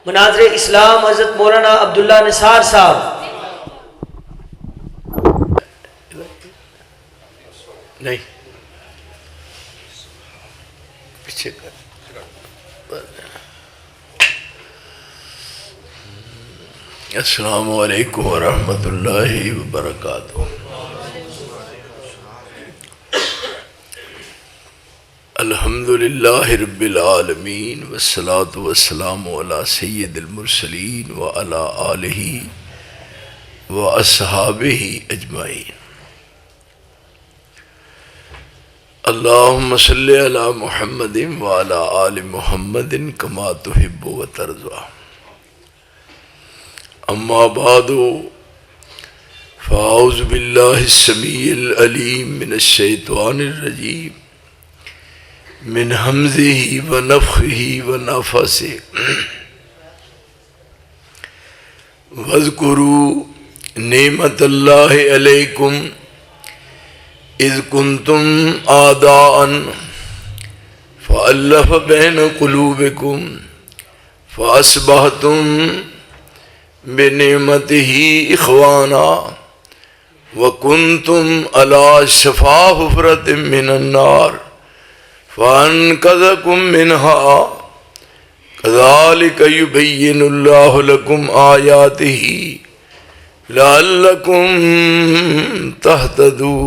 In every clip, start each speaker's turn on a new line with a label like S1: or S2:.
S1: مناظر اسلام حضرت مولانا عبداللہ نثار صاحب.
S2: نہیں پیچھے کر. السلام علیکم ورحمۃ اللہ وبرکاتہ. الحمد للہ رب العالمین والصلاة والسلام علی سید المرسلین وعلی آلہ واصحابہ اجمعین. اللہم صلی علی محمد وعلی آل محمد کما تحب و ترضى. اما بعد فاعوذ باللہ السمیع العلیم من الشیطان الرجیم من حمزہ ونفخہ ونفثہ. واذکروا نعمت اللہ علیکم اذ کنتم اعداء فألف بین قلوبکم فاصبحتم بنعمتہ اخوانا وکنتم علی شفا حفرۃ من النار فانقذکم منہا کذالک یبین اللہ لکم آیاتہ لعلکم تہتدون.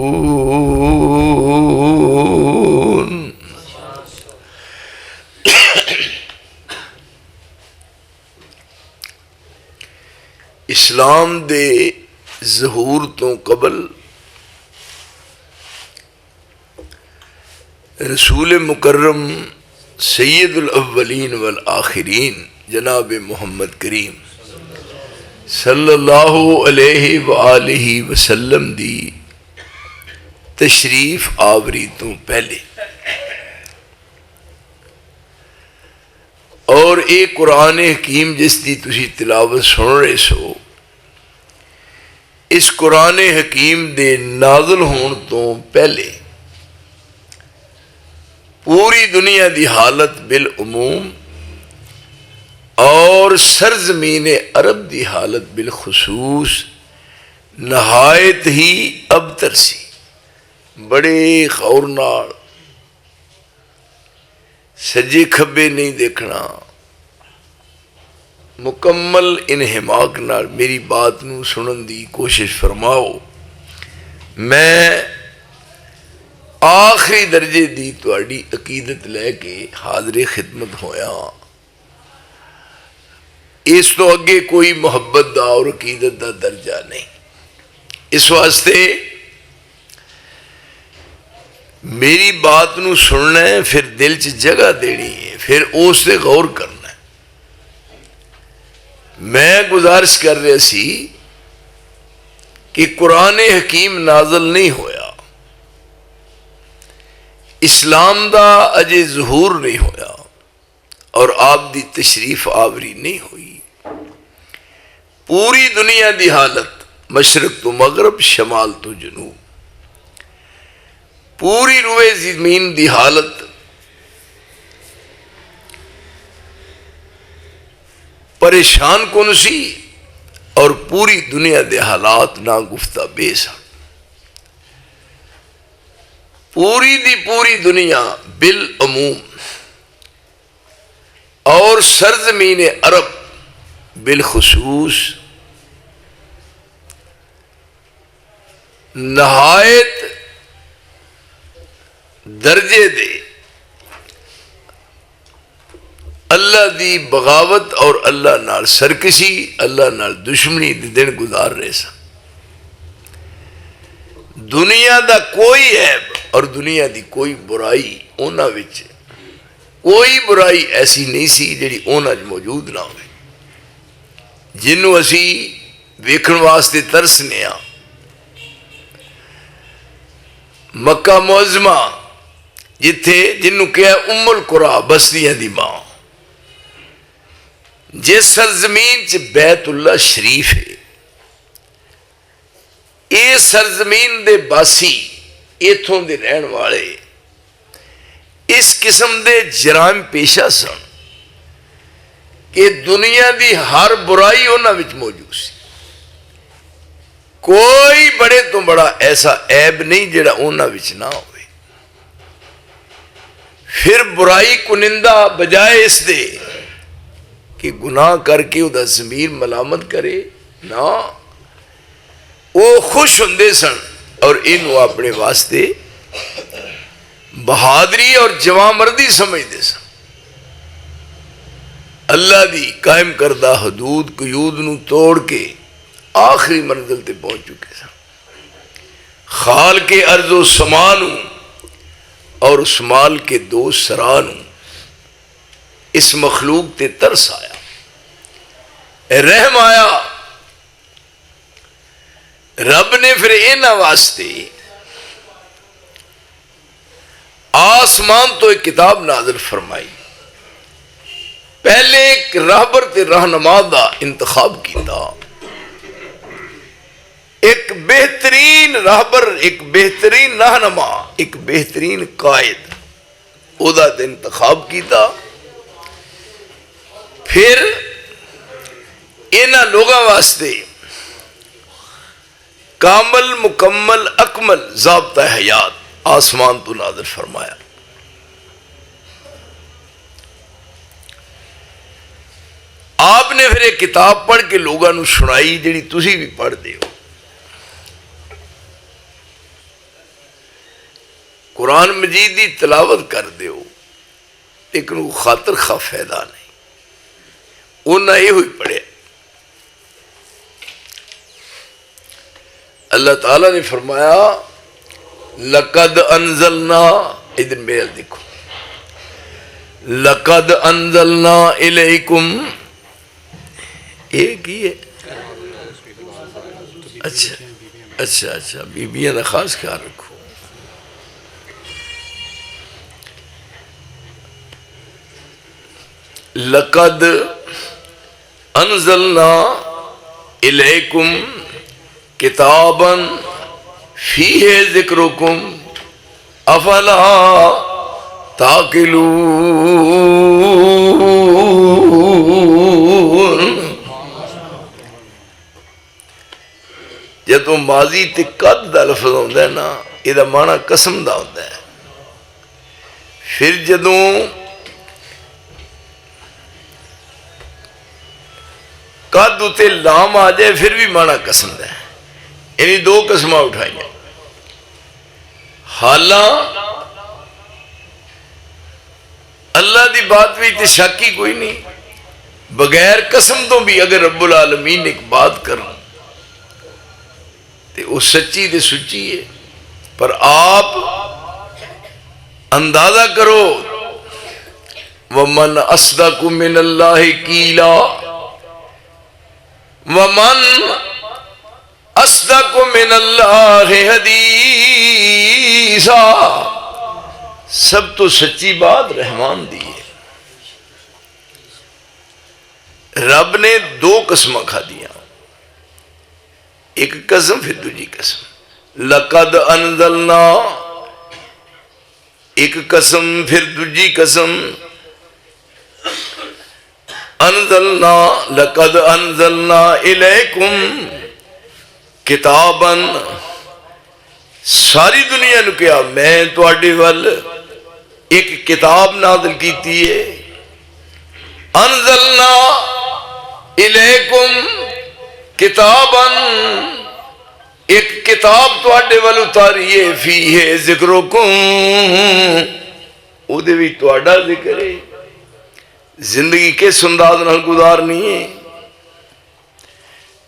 S2: اسلام دے ظہور تو قبل رسول مکرم سید الاولین والآخرین جناب محمد کریم صلی اللہ علیہ وآلہ وسلم دی تشریف آوری تو پہلے اور ایک قرآن حکیم جس دی تسی تلاوت سن رہے سو، اس قرآن حکیم دے نازل ہون تو پہلے پوری دنیا دی حالت بالعموم اور سرزمین عرب دی حالت بالخصوص نہایت ہی ابتر سی. بڑے غور نال سجے کھبے نہیں دیکھنا، مکمل انہماک نال میری بات نو سنن دی کوشش فرماؤ. میں آخری درجے دی تواڈی عقیدت لے کے حاضر خدمت ہویا. اس تو اگے کوئی محبت دا اور عقیدت دا درجہ نہیں. اس واسطے میری بات نو سننا ہے، پھر دل چ جگہ دینی ہے، پھر اس سے غور کرنا ہے. میں گزارش کر رہا سی کہ قرآن حکیم نازل نہیں ہویا، اسلام دا اجے ظہور نہیں ہویا اور آپ دی تشریف آوری نہیں ہوئی. پوری دنیا دی حالت مشرق تو مغرب، شمال تو جنوب، پوری روئے زمین دی حالت پریشان کن سی اور پوری دنیا دے حالات نا گفتہ بے سن. پوری دی پوری دنیا بالعموم اور سرزمین عرب بالخصوص نہایت درجے دے اللہ دی بغاوت اور اللہ نال سرکشی، اللہ نال دشمنی دے دن گزار رہے سن. دنیا دا کوئی عیب اور دنیا دی کوئی برائی اونا وچ کوئی برائی ایسی نہیں سی جڑی اونا موجود نہ ہوئے، جنوں اسی ویکھن واسطے ترسنے ہاں. مکہ معظمہ جتھے جنوں کہا ام القرا، بستیاں دی ماں، جس سرزمین چ بیت اللہ شریف ہے، اے سرزمین دے باسی ایتھوں دے رہن والے اس قسم دے جرائم پیشہ سن کہ دنیا دی ہر برائی انہاں وچ موجود سی. کوئی بڑے تو بڑا ایسا عیب نہیں جڑا انہاں وچ نہ ہوئے. پھر برائی کنندہ بجائے اس دے کہ گناہ کر کے وہ ضمیر ملامت کرے نہ، وہ خوش ہوندے سن اور انہوں اپنے واسطے بہادری اور جوان مردی سمجھتے سن. اللہ دی قائم کردہ حدود قیود نو توڑ کے آخری منزل تے پہنچ چکے سن. خال کے ارض و سمانو اور اس مال کے دو سرانو اس مخلوق تے ترس آیا، رحم آیا. رب نے پھر انہاں واسطے آسمان تو ایک کتاب نازل فرمائی. پہلے ایک راہبر تے رہنما دا انتخاب کیتا، ایک بہترین راہبر، ایک بہترین رہنما، ایک بہترین قائد او دا انتخاب کیتا. پھر انہاں لوگاں واسطے کامل مکمل اکمل ضابطہ حیات آسمان تو نازل فرمایا. آپ نے پھر ایک کتاب پڑھ کے لوگوں نو سنائی جڑی تسی بھی پڑھ دے ہو. قرآن مجید دی تلاوت کر دے ہو لیکن وہ خاطر خواہ فائدہ نہیں. انہاں یہ ہوئی پڑھے. اللہ تعالیٰ نے فرمایا لقد انزلنا، ادھر میل دیکھو، لقد انزلنا الیکم، ایک ہی ہے. اچھا اچھا اچھا، بیبیاں کا خاص خیال رکھو. لقد انزلنا الیکم کتابا فیہ ذکرکم افلا تعقلون. جدو ماضی تے قد دا لفظ ہوتا ہے نا، یہ معنی قسم دا ہوتا ہے. پھر جدو قد تے لام آ جائے پھر بھی معنی قسم دا ہے. یعنی دو قسمیں اٹھائیں. حالاں اللہ دی بات بھی تے شک ہی کوئی نہیں. بغیر قسم تو بھی اگر رب العالمین ایک بات کروں تے وہ سچی تے سچی ہے. پر آپ اندازہ کرو وَمَنْ أَصْدَقُ مِنَ اللَّهِ قِيلًا وَمَنْ أَصْدَقُ مِنَ اللَّهِ حَدِيثًا. سب تو سچی بات رحمان دی ہے. رب نے دو قسمیں کھا دیا، ایک قسم پھر دوسری قسم. لقد انزلنا ایک قسم پھر دوسری قسم. انزلنا لقد انزلنا الیکم کتابا، ساری دنیا نو کیا میں تواڈے ول ایک کتاب نازل کیتی ہے. انزلنا الیکم کتابا، ایک کتاب تواڈے ول اتاری ہے فیہ ذکرکم، او دے وچ تواڈا ذکر ہے. زندگی کس انداز نال گزارنی ہے،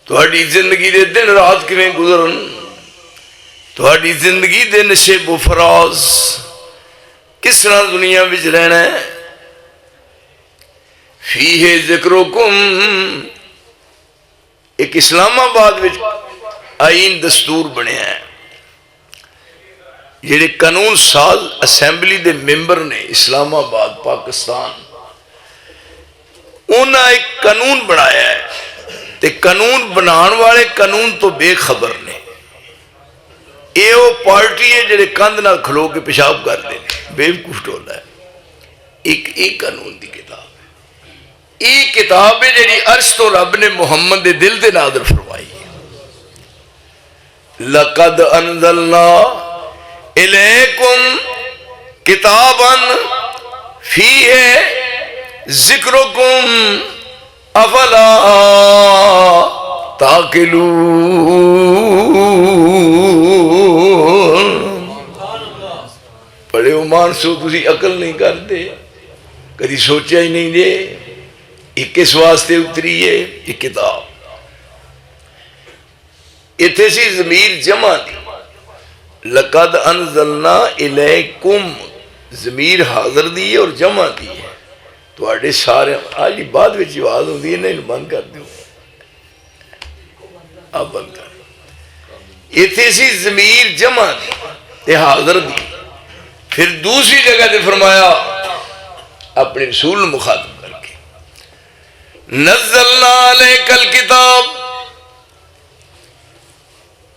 S2: تہاڈی زندگی دے دن رات کیویں گزرن، تہاڈی زندگی دے نشیب و فراز کس طرح دنیا وچ رہنا ہے. فیہ ذکرکم ایک اسلام آباد وچ آئین دستور بنیا ہے. جڑے قانون ساز اسمبلی دے ممبر نے اسلام آباد پاکستان، انہاں ایک قانون بنایا ہے تے قانون بنان والے قانون تو بے خبر نے. یہ وہ پارٹی ہے جڑے کندھ نال کھلو کے پیشاب کرتے ہیں، بے وقوف ٹولا ہے. ایک قانون دی کتاب ہے. یہ کتاب ہے جڑی عرش تو رب نے محمد دے دل تے نازل فرمائی ہے. لقد انزلنا الیکم کتابا فیہ ذکرکم افلا تاقلون. بڑے عمان سو تسی عقل نہیں کرتے، کدی سوچا ہی نہیں جے یہ کس واسطے اتری ہے یہ کتاب. اتھے سی ضمیر جمع دی، لقد انزلنا الیکم ضمیر حاضر دی ہے اور جمع دی ہے. تو سارے آج بعد میں آواز ہوتی ہے نا، انہوں بند کر دو، اب بند کر. اتھے سی ضمیر جمع دی تے حاضر دی. پھر دوسری جگہ تے فرمایا اپنے رسول مخاطب کر کے، نزلنا علیک الکتاب،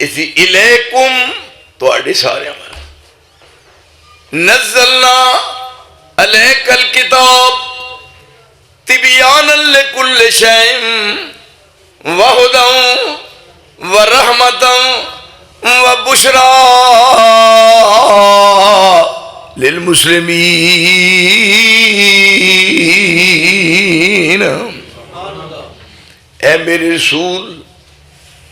S2: اسی الیکم تو سارے نزلنا علیک الکتاب تبیانا لکل شیء وہدی ورحمتا وبشرا للمسلمین. اے میرے رسول،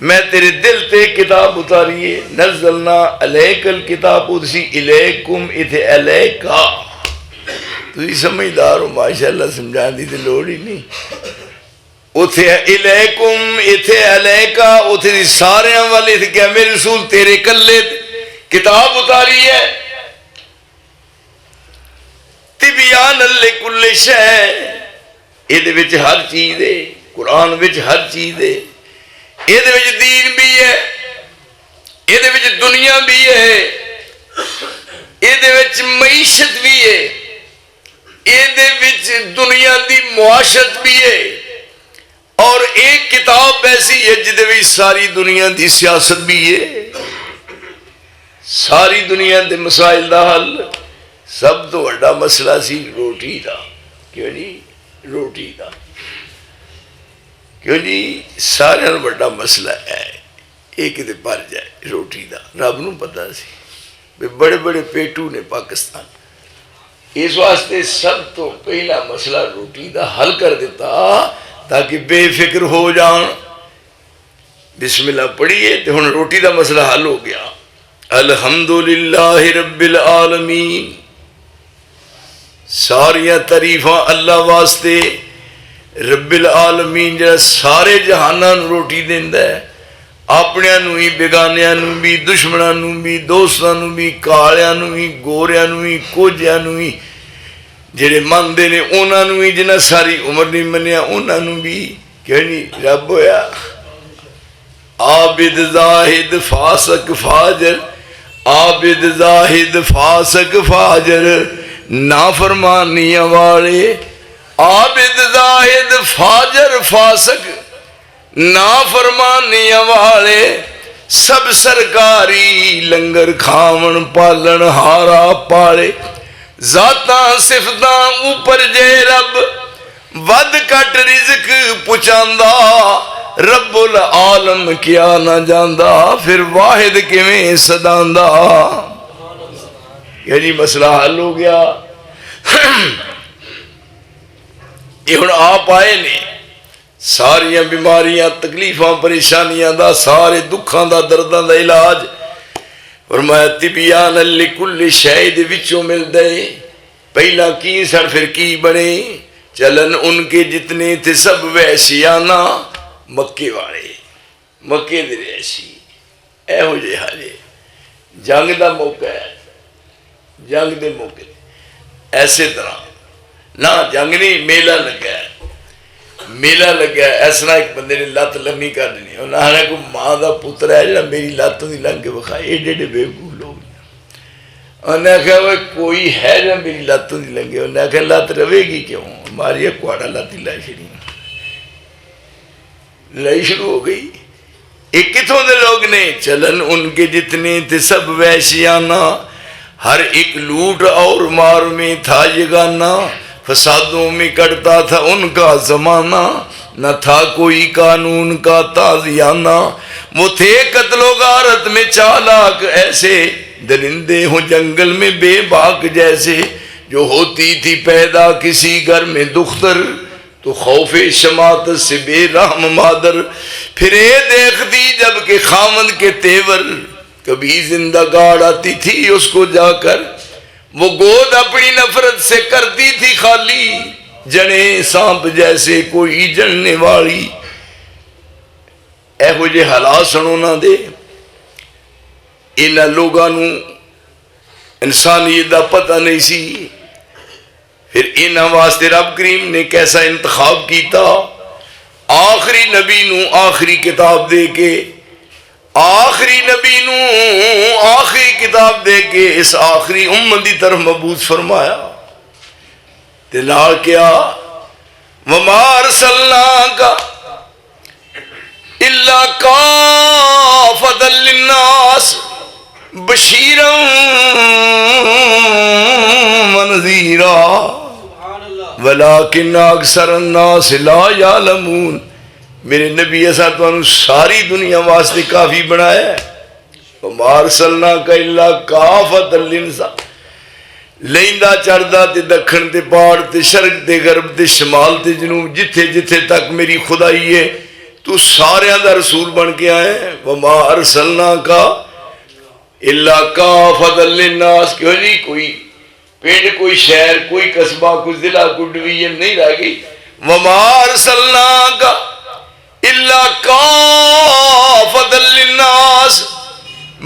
S2: میں تیرے دل تے کتاب اتاری ہے. نزلنا علیک الکتاب، ادسی الیکم اتھے علیکا. تو یہ سمجھدار ہو ماشاءاللہ، سمجھان دی تے لوڑ ہی نہیں. اتھے الیکم اتھے علیکا، اتھے سارے والے تھے کہ میرے رسول تیرے کلے کتاب اتاری ہے. تبیان لکل شیء، یہ دے وچ ہر چیز ہے، قرآن وچ ہر چیز ہے. یہ دے وچ دین بھی ہے، یہ دے وچ دنیا بھی ہے، یہ دے وچ معیشت بھی ہے، یہ دے وچ دنیا دی معاشت بھی ہے. اور ایک کتاب ایسی ہے جدے وچ ساری دنیا دی سیاست بھی ہے، ساری دنیا دے مسائل دا حل. سب تو بڑا مسئلہ سی روٹی دا، کیوں جی روٹی دا، کیوں جی سارے بڑا مسئلہ ہے ایک تے پر جائے روٹی دا. رب نو پتا سی بڑے بڑے پیٹو نے پاکستان، اس واسطے سب تو پہلا مسئلہ روٹی دا حل کر دیتا تاکہ بے فکر ہو جان. بسم اللہ پڑھیے تو ہن روٹی دا مسئلہ حل ہو گیا. الحمدللہ رب العالمین، ساریاں تعریفاں اللہ واسطے رب العالمین جڑا سارے جہاناں نوں روٹی دیندا ہے، اپنیاں نوں بھی، بیگانیاں نوں بھی، دشمناں نوں بھی، دوستاں نوں بھی، کالیاں نوں بھی، گوریاں نوں بھی، کوجیاں نوں بھی، جڑے مندے نے انہاں نوں بھی، جنہاں ساری عمر نہیں منیا انہاں نوں بھی. کیوں نہیں رب ہویا عابد زاہد فاسق فاجر، عابد زاہد فاسق فاجر نافرمانیاں والے. عابد زاہد فاجر فاسق نافرمانیاں والے، سب سرکاری لنگر کھاون پالن ہارا پالے. ذاتاں صفتاں اوپر جے رب، ود کٹ رزق پچاندا، رب العالم کیا نہ جاندا، پھر واحد کیویں صداندا. یعنی مسئلہ حل ہو گیا. یہ ہن آپ آئے نے ساریاں بیماریاں تکلیفاں پریشانیاں دا، سارے دکھاں دا، درداں دا علاج فرمایا تبیان لکل شیء دے وچوں مل دے. پہلا کی سن پھر کی بنے، چلن ان کے جتنے تھے سب وحشیانہ، مکے والے مکے دے وحشی اے ہو جے حالے. جنگ دا موقع ہے، جنگ دے موقع ایسے طرح نہ جنگ نہیں، میلہ لگا ہے، میلہ لگا ہے. اس طرح ایک بندے نے لت لمبی کر دینی، انہوں نے کوئی ماں دا پتر ہے جڑا میری لتوں دی لنگ کے بکھائے. ایڈے ایڈے بیوقوف لوگ، انہوں نے کہا وہ کوئی ہے جو میری لتوں دی لنگے. انہوں نے کہا لت روے گی کیوں، ہماری ایک کوڑا لت ہی لائی شروع لائی شروع ہو گئی. ایک کتوں دے لوگ نے، چلن ان کے جتنے تھے سب وحشیانہ، ہر ایک لوٹ اور مار میں تھا یگانہ. فسادوں میں کٹتا تھا ان کا زمانہ، نہ تھا کوئی قانون کا تازیانہ، وہ تھے قتل و غارت میں چالاک ایسے، درندے ہوں جنگل میں بے باک جیسے، جو ہوتی تھی پیدا کسی گھر میں دختر، تو خوف شماتت سے بے رحم مادر، پھرے دیکھتی جب کہ خامند کے تیور، کبھی زندہ گاڑ آتی تھی اس کو جا کر، وہ گود اپنی نفرت سے کرتی تھی خالی، جنے سانپ جیسے کوئی جننے والی۔ اے ہو جے حالات سنو نہ دے، انہاں لوگاں نو انسانیت دا پتہ نہیں سی، پھر انہاں واسطے رب کریم نے کیسا انتخاب کیتا، آخری نبی نو آخری کتاب دے کے، آخری نبی نو آخری کتاب دے کے اس آخری امت دی طرف مبعوث فرمایا، تے نال کیا وَمَا أَرْسَلْنَاكَ إِلَّا كَافَةً لِلنَّاسِ بَشِيرًا وَنَذِيرًا وَلَكِنَّ أَكْثَرَ النَّاسِ لَا يَعْلَمُونَ۔ میرے نبی ایسا تو انہوں ساری دنیا واسطے کافی بنایا ہے، وَمَا أَرْسَلْنَاكَ إِلَّا كَافَةً لِلنَّاسِ، لیندہ چڑھدا تے دکھن تے پہاڑ تے شرق تے غرب تے شمال تے جنوب، جتھے جتھے تک میری خدائی ہے تو سارے دا رسول بن کے آئے ہیں۔ وَمَا أَرْسَلْنَاكَ إِلَّا كَافَةً لِلنَّاسِ، کیوں جی کوئی پنڈ کوئی شہر کوئی قصبہ کوئی ضلع کوئی ڈویژن نہیں رہ گئی۔ وَمَا أَرْسَلْنَاكَ إِلَّا كَافَةً لِلنَّاسِ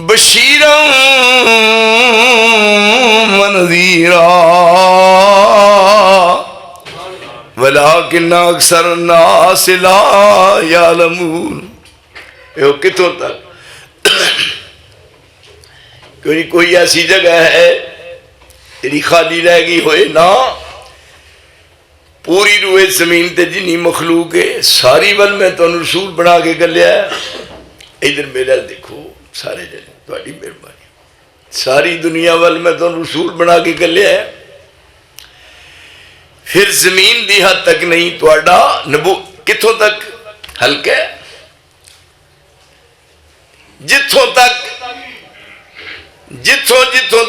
S2: بَشِيرًا وَنَذِيرًا وَلَكِنَّ أَكْثَرَ النَّاسِ لَا يَعْلَمُونَ۔ یہ کتوں تک کوئی ایسی جگہ ہے تیری خالی رہ گئی ہوئے نا، پوری روئے زمین تے جنی مخلوق ہے ساری ول میں تو رسول بنا کے گلیا ہے۔ ادھر میرا دیکھو سارے جنے تھوڑی مہربانی، ساری دنیا ول میں تو رسول بنا کے گلیا ہے، پھر زمین دی حد تک نہیں تھوڑا نبو کتھوں تک ہلکا ہے، جتھوں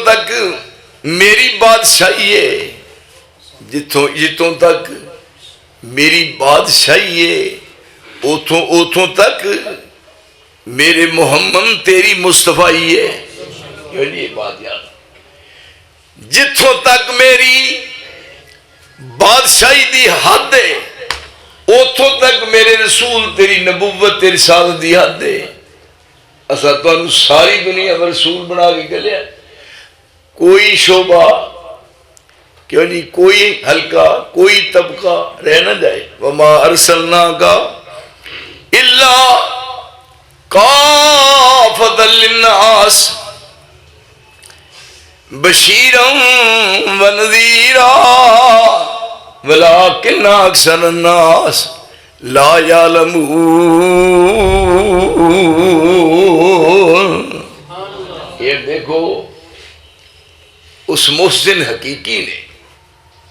S2: تک میری بادشاہی ہے، جتوں تک میری بادشاہی ہے اوتھوں تک میرے محمد تیری مصطفیٰ ہے۔ یہ بات یاد، جتوں تک میری بادشاہی دی حد ہے اوتھوں تک میرے رسول تیری نبوت تیری رسالت دی حد ہے۔ اسا تو ساری دنیا میں رسول بنا کے گلیا، کوئی شعبہ کیوں نہیں کوئی حلقہ کوئی طبقہ رہ نہ جائے۔ وَمَا أَرْسَلْنَاكَ إِلَّا كَافَةً لِلنَّاسِ بَشِيرًا وَنَذِيرًا وَلَكِنَّ أَكْثَرَ النَّاسِ لَا يَعْلَمُونَ۔ یہ دیکھو اس محسن حقیقی نے،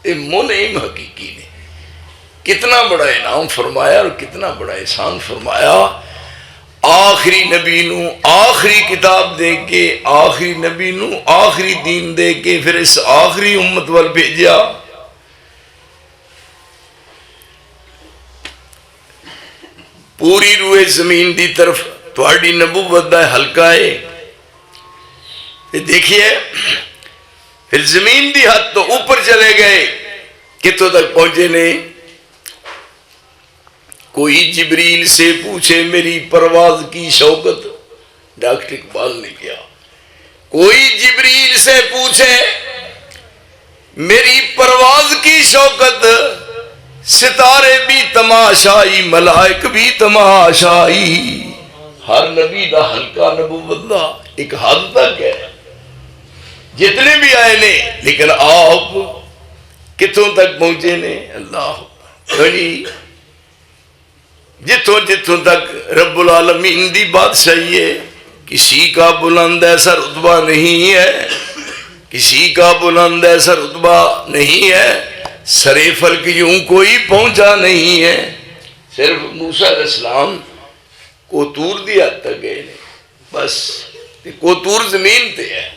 S2: منعم حقیقی نے کتنا بڑا انعام فرمایا اور کتنا بڑا احسان فرمایا، آخری نبی نو آخری کتاب دے کے، آخری نبی نو آخری دین دے کے، پھر اس آخری امت وال بھیجیا۔ پوری روئے زمین دی طرف تھوڑی نبوت دا حلقہ ہے۔ دیکھیے پھر زمین دی حد تو اوپر چلے گئے، کتوں تک پہنچے نے؟ کوئی جبریل سے پوچھے میری پرواز کی شوکت، ڈاکٹر اقبال نے کیا، کوئی جبریل سے پوچھے میری پرواز کی شوکت، ستارے بھی تماشائی ملائک بھی تماشائی۔ ہر نبی دا حلقہ نبوت دا ایک حد تک ہے، جتنے بھی آئے نے، لیکن آپ کتوں تک پہنچے نے؟ اللہ جتوں تک رب العالمین دی بادشاہی ہے، کسی کا بلند ایسا رتبہ نہیں ہے، کسی کا بلند ایسا رتبہ نہیں ہے سرے فلک یوں کوئی پہنچا نہیں ہے. صرف موسیٰ علیہ السلام کو تور دی حد تک گئے نے بس. کو تور زمین تے ہے,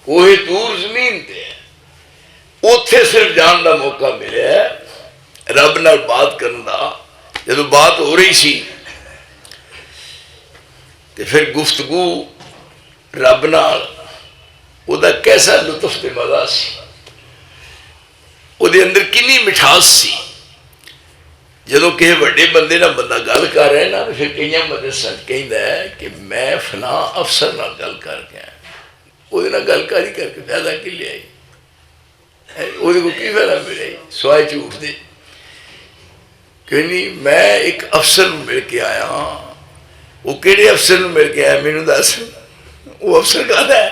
S2: کوہ تور زمین تے ہے, اوتھے صرف جان دا موقع ملے ہے رب نال بات کرن دا. جدو بات ہو رہی سی تے پھر گفتگو رب نال او دا کیسا لطف تے مزہ سی, او دے اندر کنی مٹھاس سی. جدو کسی بڑے بندے نہ بندہ گل کر رہا ہے نا پھر کئی مدد سچ کہندا ہے کہ میں فلاں افسر نال گل کر کے آیا, وہ گل کاری کر کے فائدہ کی لیا, وہ کی فائدہ ملے سوائے جھوٹ دے. کہ نہیں میں ایک افسر مل کے آیا ہاں. وہ کہڑے افسر مل کے آیا مینوں دس, وہ افسر کہتا ہے.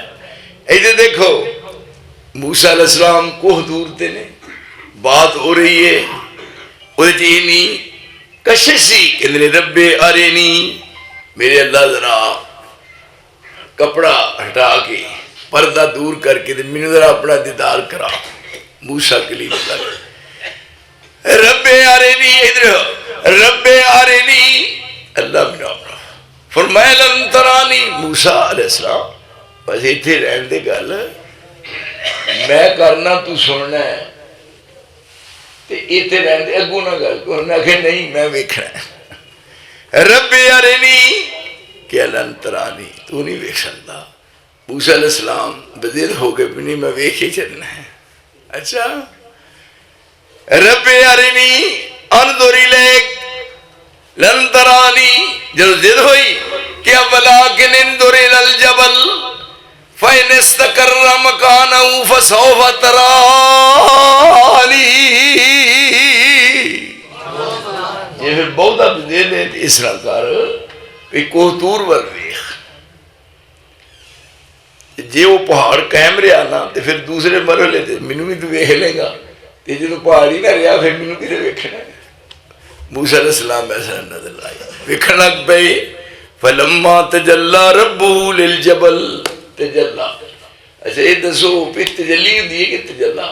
S2: ایسے دیکھو موسیٰ علیہ السلام کوہ دور تے نے, بات ہو رہی ہے, وہ نہیں کشش سی کہ رب ارینی, میرے اللہ ذرا کپڑا ہٹا کے پردہ دور کر کے مینوں ذرا اپنا دیدار کرا. موسیٰ کلیم اللہ رب ارینی, ادھر رب ارینی, اللہ میرا اپنا فرمایا لن ترانی. موسیٰ علیہ السلام بس اتنے رہن دے گل, میں کرنا تو سننا ہے, اتنے رہن دے اگوں نہ گل کرنا کہ نہیں میں ویکھنا ہے. رب ارینی کہ لن ترانی, تو نہیں ویکھ سکتا. موسیٰ علیہ السلام بضد ہو کے بھی نہیں میں ویکھ ہی چلنا ہے. اچھا رب ارینی انظر الیک لن ترانی, جب ضد ہوئی کہ ولکن انظر الی الجبل فإن استقر مکانہ فسوف ترانی. یہ پھر بہت اب دے دے اس طرح کر کوہ طور ور ویکھ, جے وہ پہاڑ قائم رہا نا تو پھر دوسرے مرحلے تے مینوں بھی تو ویکھ لے گا, تے جدوں پہاڑ ہی نہ رہا پھر مینوں کدھر ویکھنا ہے. موسیٰ علیہ السلام ایسا نظر آئی, ویکھن لگ پئے. فلما تجلی ربہ للجبل تجلی. اچھا یہ دسو پھر تجلی ہوندی ہے کہ تجلی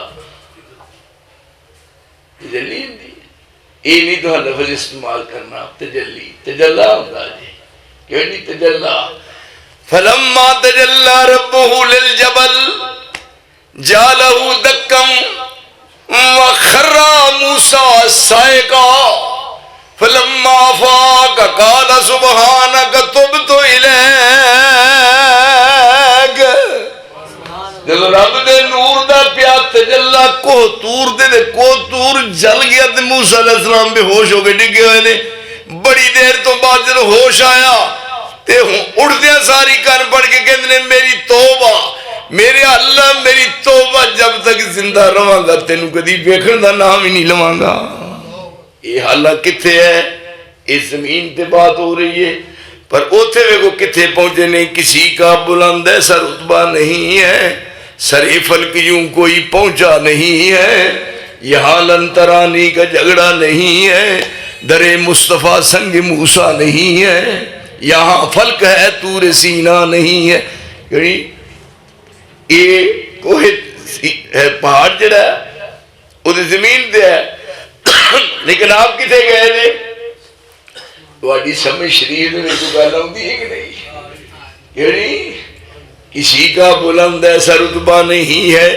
S2: ہوندی ہے, یہ نہیں تو لفظ استعمال کرنا. تجلی تجلی ہوندا جی, کیوں نہیں تجلی. فلما تجلی ربہ للجبل جعلہ دکم وخر موسیٰ صعقا فلما افاق قال سبحانک تبت الیک. جب رب دے نور دا پیا تجلا کوہ طور دے کوہ طور جل گیا تے موسیٰ علیہ السلام بے ہوش ہو کے ڈگے ہوئے نے. بڑی دیر تو بعد جب ہوش آیا تے اڑدیا ساری کان پڑھ کے کہتے نے میری توبہ, میرے اللہ میری توبہ, جب تک زندہ رہاں گا تینوں کدی ویکھن دا نام ہی نہیں لواں گا. یہ حالت کتھے ہے, اس زمین تے بات ہو رہی ہے, پر اوتھے ویکھو کتھے پہنچے نہیں. کسی کا بلند ایسا رتبہ نہیں ہے, سرے فلک یوں کوئی پہنچا نہیں ہے. یہاں لن ترانی کا جھگڑا نہیں ہے, در مصطفیٰ سنگ موسیٰ نہیں ہے. یہاں فلک ہے طور سینا نہیں ہے. یعنی یہ کوہ پہاڑ جڑا ہے وہ زمین تے ہے, لیکن آپ کتے گئے تھے. تھوڑی سمجھ شریف میں تو گل آتی ہے کہ نہیں, یعنی کسی کا بلند ایسا رتبہ نہیں ہے,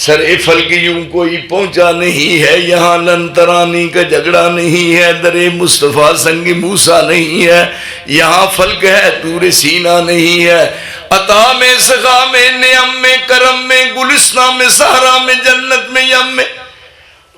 S2: سرے فلک یوں کوئی پہنچا نہیں ہے. یہاں لن ترانی کا جھگڑا نہیں ہے, در مصطفیٰ سنگ موسیٰ نہیں ہے. یہاں فلک ہے طور سینا نہیں ہے. عطا میں سخا میں نعم میں کرم میں گلستان میں صحرا میں جنت میں یم میں.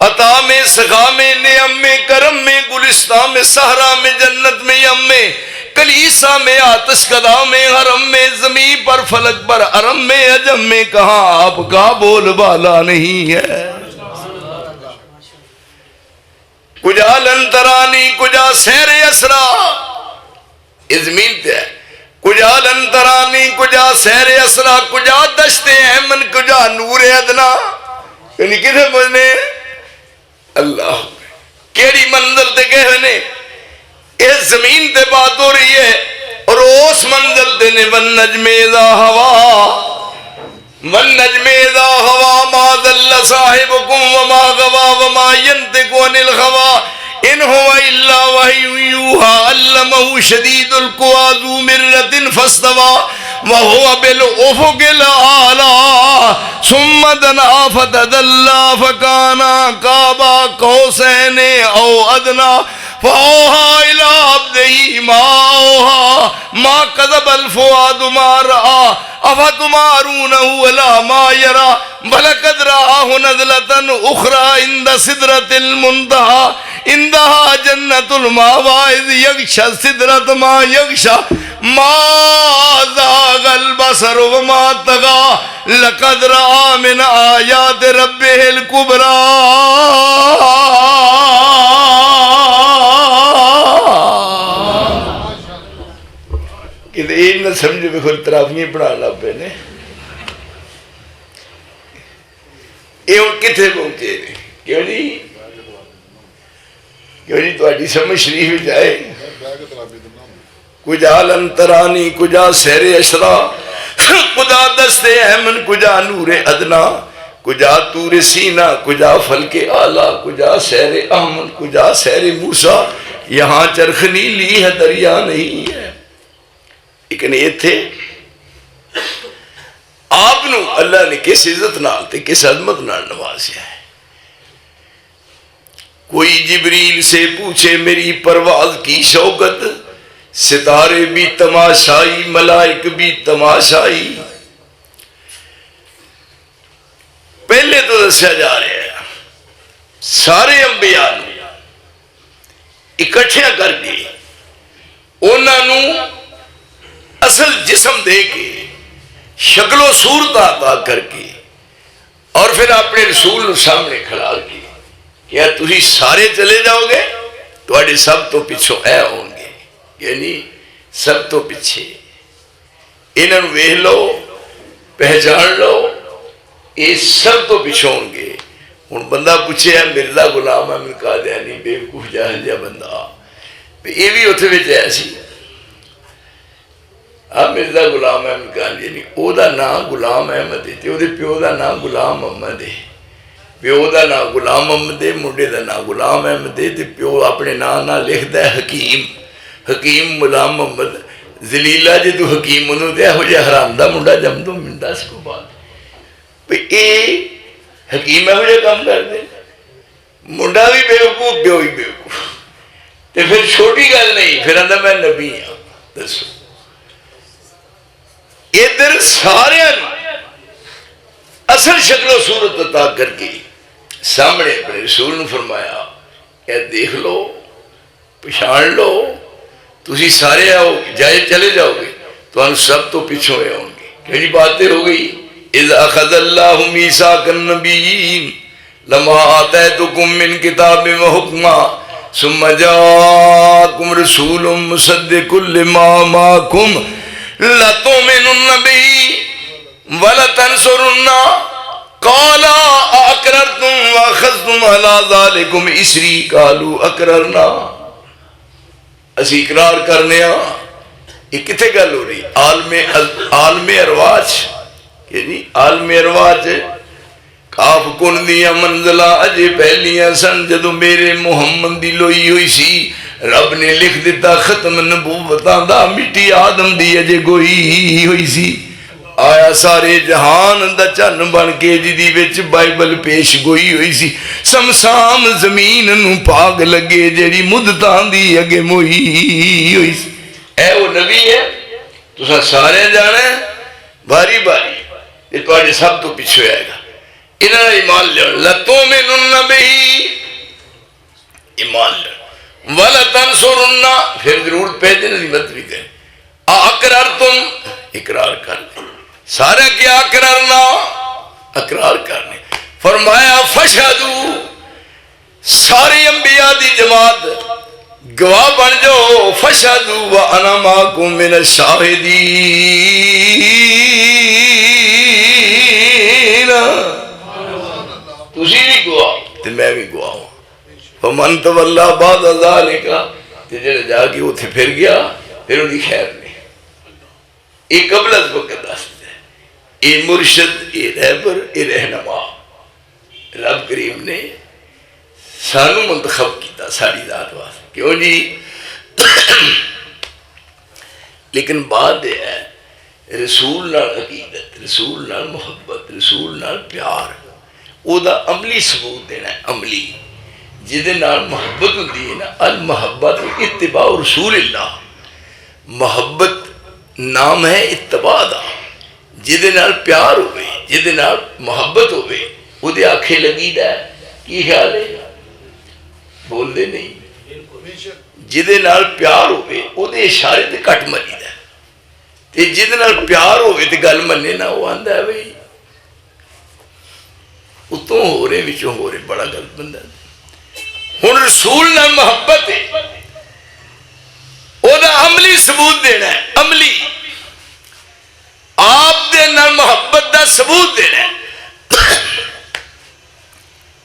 S2: عطا میں سخا میں نعم میں کرم میں گلستان میں صحرا میں جنت میں یم میں. کلیسا میں آتش کدا میں حرم میں زمین پر فلک پر حرم میں عجم میں کہاں آپ کا بول بالا نہیں ہے. کجا لن ترانی کجا سیر اسرا, اس زمین تے ہے. کجا لن ترانی کجا سیر اسرا, کجا دشت ایمن کجا نور ادنا. یعنی کتنے بجنے اللہ کیڑی منزل تے گئے نے. اس زمین تے بات ہو رہی ہے اور اس منزل تے نے ون نجم اذا ہوا والنجم اذا هوى ما ضل صاحبكم وما غوى وما ينطق عن الهوى ان هو الا وحي يوحى علمه شديد القوى ذو مرة فاستوى وهو بالافق الاعلى ثم دنا فتدلى فكان قاب قوسين او ادنى فأوحى إلى عبده ما أوحى ما كذب الفؤاد ما رأى أفتمارونه على ما يرى بل قد رآه نزلة أخرى عند سدرة المنتهى عندها جنة المأوى إذ يغشى السدرة ما يغشى ما زاغ البصر وما طغى لقد رأى من آيات ربه الكبرى کہ یہ نہ سمجھو کہ خود ترافیاں پڑھا لا پہ نے یہ ہوں کتنے پہنچے نے کیوں نہیں تو آجی سمجھ شریف جائے کجا لنترانی کجا سیر اشرا کجا دست احمن کجا نور ادنا کجا تور سینہ کجا فلک آلہ کجا سیر احمد کجا سیر موسیٰ یہاں چرخنی لی ہے دریا نہیں ہے لیکن یہ تھے آپ نو اللہ نے کس عزت نال تے کس عظمت نال نوازیا ہے کوئی جبریل سے پوچھے میری پرواز کی شوکت ستارے بھی تماشائی ملائک بھی تماشائی پہلے تو دسیا جا رہا ہے سارے انبیاء نے اکٹھیاں کر کے انہاں نو اصل جسم دے کے شکل و صورت عطا کر کے اور پھر اپنے رسول سامنے کھڑا کے کیا تسی سارے چلے جاؤ گے تواڈے سب تو پچھوں اے ہوں گے یعنی سب تو پیچھے انہاں نوں ویکھ لو پہچان لو یہ سب تو پچھوں ہوں گے ہن بندہ پوچھے ہے مرزا غلام احمد قادیانی بیوقوف جاہل جا بندہ یہ بھی اتنے وچ ہے سی مرزا غلام احمد قادیانی او دا نام غلام احمد ہے تے او دے پیو دا نام غلام محمد ہے پیو دا نام غلام محمد ہے منڈے دا نام غلام احمد ہے تے پیو اپنے نام نہ لکھدا ہے حکیم غلام محمد ذلیلہ جے تو حکیم انہوں دے ہو جے حرام دا منڈا جم دو منڈا اس کو بات اے حکیم ہے ہو جے کام کر دے منڈا بھی بیوقوف پیو بھی بیوقوف تے پھر چھوٹی گل نہیں پھر اندر میں نبی ہوں دسو ادھر سارے اصل شکل و صورت عطا کر کے سامنے اپنے رسول نے فرمایا کہ دیکھ لو پہچان لو تسی سارے آؤ جائے چلے جاؤ گے تو ہم سب تو پیچھوں ہوں گے کیڑی باتیں ہو گئی اذ اخذ اللہ میثاق النبیین لما آتیتکم من کتاب و حکما ثم جاءکم رسول مصدق لما معکم لَتُؤْمِنُنَّ بِهِ وَلَتَنْصُرُنَّهُ قَالَ أَأَقْرَرْتُمْ وَأَخَذْتُمْ عَلَى ذَلِكُمْ إِصْرِي قَالُوا أَقْرَرْنَا اسی اقرار کرنے یہ کتے گل ہو رہی عالم ارواج یعنی عالم ارواج کاف کن دیا منزلہ اجے پہلیاں سن جدو میرے محمد دی لوئی ہوئی سی رب نے لکھ دیتا ختم نبوتاں دا مٹی آدم دی اجے گوئی ہوئی سی آیا سارے جہان دا چن بن کے جدی وچ بائبل پیش گوئی ہوئی سی سمسام زمین نو پاگ لگے جیڑی مدتاں دی اگے موئی ہوئی سی اے وہ نبی ہے تو سارے جانا ہے باری باری یہ تو آجے سب تو پیچھو آئے گا انہاں ایمان لے لَتُؤْمِنُنَّ بِهِ ایمان لے وَلَتَنْصُرُنَّ پھر ضرورت پہ دینے نعمت بھی دیں اقرار اقرار کر لیں سارا کیا اقرارنا اقرار کرنے فرمایا فشہدو ساری انبیاء دی جماعت گواہ بن جو فشہدو وَأَنَا مَعَكُمْ مِنَ الشَّاهِدِينَ تُسی بھی گواہ تو میں بھی گواہ ہوں فَمَنْ تَوَلَّا بَعْدَ ذَلِكَ جڑے جا کے وہ پھر گیا پھر انہیں خیر نہیں ایک قبل از وقت دست ہے یہ مرشد، یہ رہبر، یہ رہنما رب کریم نے سانو منتخب کیتا ساری ذات واسطے، کیوں جی؟ لیکن بات یہ ہے رسول نال عقیدت، رسول نال محبت، رسول نال پیار، او دا عملی ثبوت دینا ہے، عملی جہدے نال محبت ہوندی ہے نا، المحبت اتباع رسول اللہ، محبت نام ہے اتباع دا، جہدے نال پیار ہوئے، جہدے نال محبت ہوئے، وہ دے آنکھیں لگی دا ہے، کی خیال ہے؟ بول دے نہیں، جہدے نال پیار ہوئے وہ دے اشارے تے کٹ مری دا، تے جہدے نال پیار ہوئے تے گل منے نہ، وہ آندا ہے بھئی اتوں ہو رہے وچوں ہو رہے، بڑا غلط بندہ۔ ہن رسول نال محبت ہے، وہ دا عملی ثبوت دینا ہے، عملی آپ دے نال محبت دا ثبوت دینا ہے۔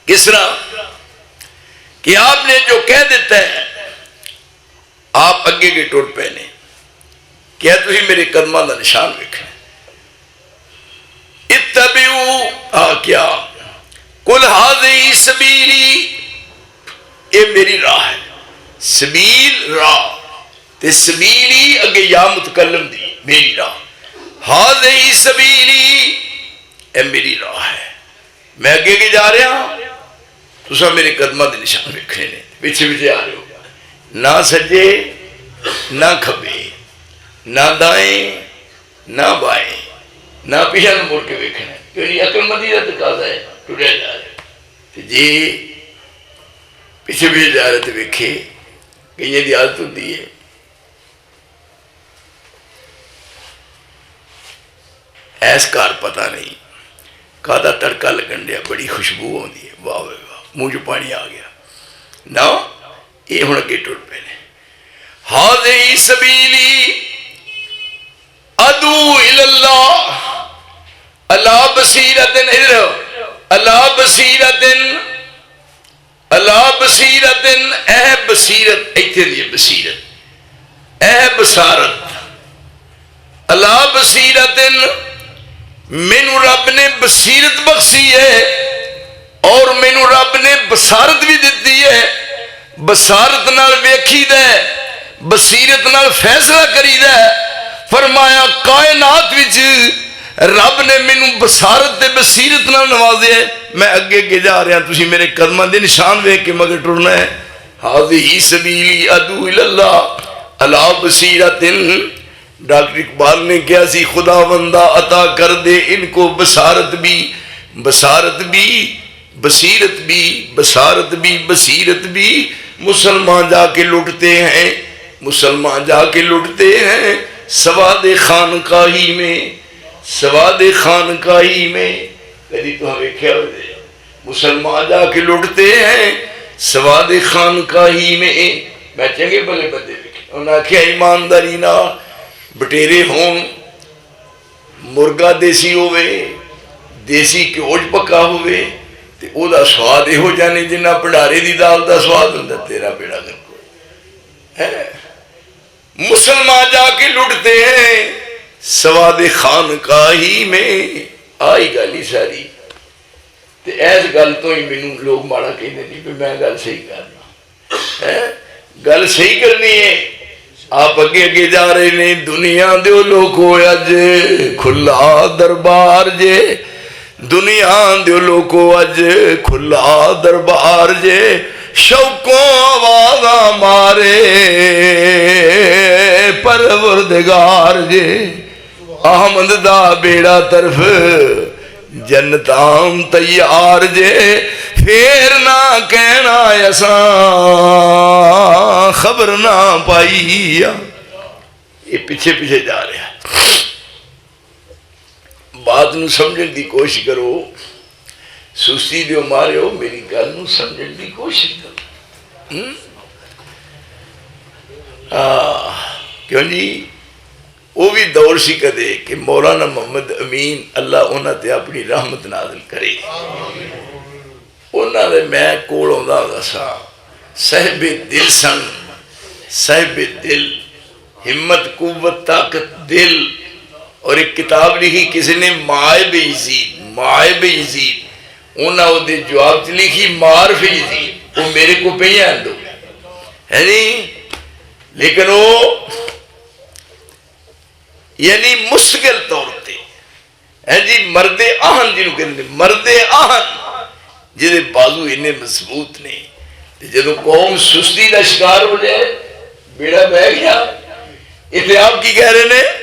S2: کس طرح کہ آپ نے جو کہہ دیتا ہے، آپ اگے کے ٹر پے نے کیا تھی میرے قدموں کا نشان ویکھنا، اتبعوا کیا قل ھذہ سبیلی، یہ میری راہ ہے، سبیل راہ، تے سبیلی اگے یا متکلم دی میری راہ، ھذہ سبیلی اے میری راہ ہے، میں اگے کے جا رہا ہوں، تسا میرے قدموں کے نشان ویکھنے نے، پیچھے پیچھے آ رہے ہو، نہ سجے نہ کھبے، نہ دائیں نہ بائیں، نہ پیچھے مڑ کے ویکھنا، کیونکہ عقل مندی کا تقاضا ہے، ٹریا جا رہے جی پیچھے پیچھے جا رہے تو ویکھے، کئی دی عادت ہوتی ہے ایس کار پتہ نہیں کادا تڑکا لگن دیا، بڑی خوشبو ہوتی ہے، واہ واہ واہ، منہ جو پانی آ گیا نہ، یہ ہوں اگے ٹر پے نے، ھذہ سبیلی ادعو الی اللہ علی بصیرۃ، ادھر علی بصیرۃ، علی بصیرۃ، اے بصیرت، ایتھے دی بصیرت، اے بصارت، علی بصیرۃ، مینو رب نے بصیرت بخشی ہے اور مینو رب نے بصارت بھی دیتی ہے، بصارت نال ویکھی دے، بصیرت نال فیصلہ کری دے، فرمایا کائنات وچ رب نے مینو بصارت تے بصیرت نال نوازے، میں اگے کے جا رہا، تسی میرے قدماں دے نشان ویکھ کے مگر ٹرنا ہے، ھذہ سبیلی ادعو الی اللہ علی بصیرۃ۔ ڈاکٹر اقبال نے کیا سی، خدا بندہ عطا کر دے ان کو بصارت بھی، بصارت بھی، بصیرت بھی، بصارت بھی، بصیرت بھی، مسلمان جا کے لٹتے ہیں، مسلمان جا کے لٹتے ہیں سواد خانقاہی میں، سواد خانقاہی میں، کدی تو ہمیں کیا ہوتے مسلمان جا کے لٹتے ہیں سواد خانقاہی میں۔ میں چنگے بلے بندے دیکھے، انہوں نے کیا ایمانداری نہ بٹیرے ہون، مرغا دیسی ہوئے، دیسی کیوج پکا ہوئے، تے او دا سواد یہ ہو جانے جنہ پڑھارے دی دال دا سواد ہوندہ، تیرا بیڑا گر کوئی ہے۔ مسلمان جا کے لٹتے ہیں سواد خانقاہی میں، آئی گالی ساری، تے ایس گل تو ہی مینوں لوگ ماڑا کہنے نہیں پہ میں گل صحیح کرنا، گل صحیح کرنی ہے۔ آپ اگے اگے جا رہے نے، دنیا دیو لوگو اج کھلا دربار جے، دنیا دیو لوگو اج کھلا دربار جے، شوقوں آوازاں مارے پروردگار جے، احمد دا بیڑا طرف جنتاں تیار جے، پھر نہ کہنا ایسا خبر نہ پائی۔ یہ پیچھے پیچھے جا رہا ہے، بات نو سمجھن دی کوشش کرو، سستی دیو مارے ہو، میری گل نو سمجھن دی کوشش کرو۔ کیوں جی وہ بھی دور سی کدے کہ مولانا محمد امین اللہ انہاں تے اپنی رحمت نازل کرے، انہاں دے میں کول ہوندا ہوندا سا، صاحب دل سن، صاحب دل، ہمت قوت طاقت دل، اور ایک کتاب لکھی کسی نے معائب یزید انہاں وہ دے جواب لکھی معارف یزید، وہ میرے کو پہ ہیں دو ہے نہیں، لیکن وہ یعنی مستقل طور تے ہے جی مرد آہن جنہوں کہتے ہیں مرد آہن جہاں بازو انہیں مضبوط نے، جدو قوم سستی کا شکار ہو جائے بیڑا بہ گیا، اتنے آپ کی کہہ رہے ہیں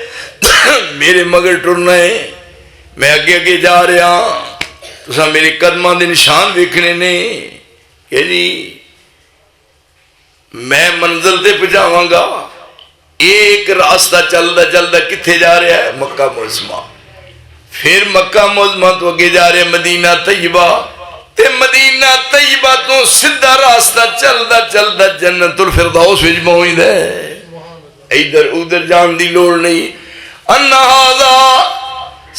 S2: میرے مگر ٹرنا ہے، میں اگے اگے جا رہا ہوں، تساں میرے قدماں دے نشان ویکھنے نے کہ جی میں منزل تے پہنچاواں گا۔ ایک راستہ چلدا چلدا کتھے جا رہا ہے؟ مکہ معظمہ، پھر مکہ معظمہ تو اگے جا رہے مدینہ طیبہ، تے مدینہ طیبہ تو سدھا راستہ چلدا چلدا جنت الفردوس وچ پہنچدا ہے، ادھر ادھر جان دی لوڑ نہیں۔ ان ھذا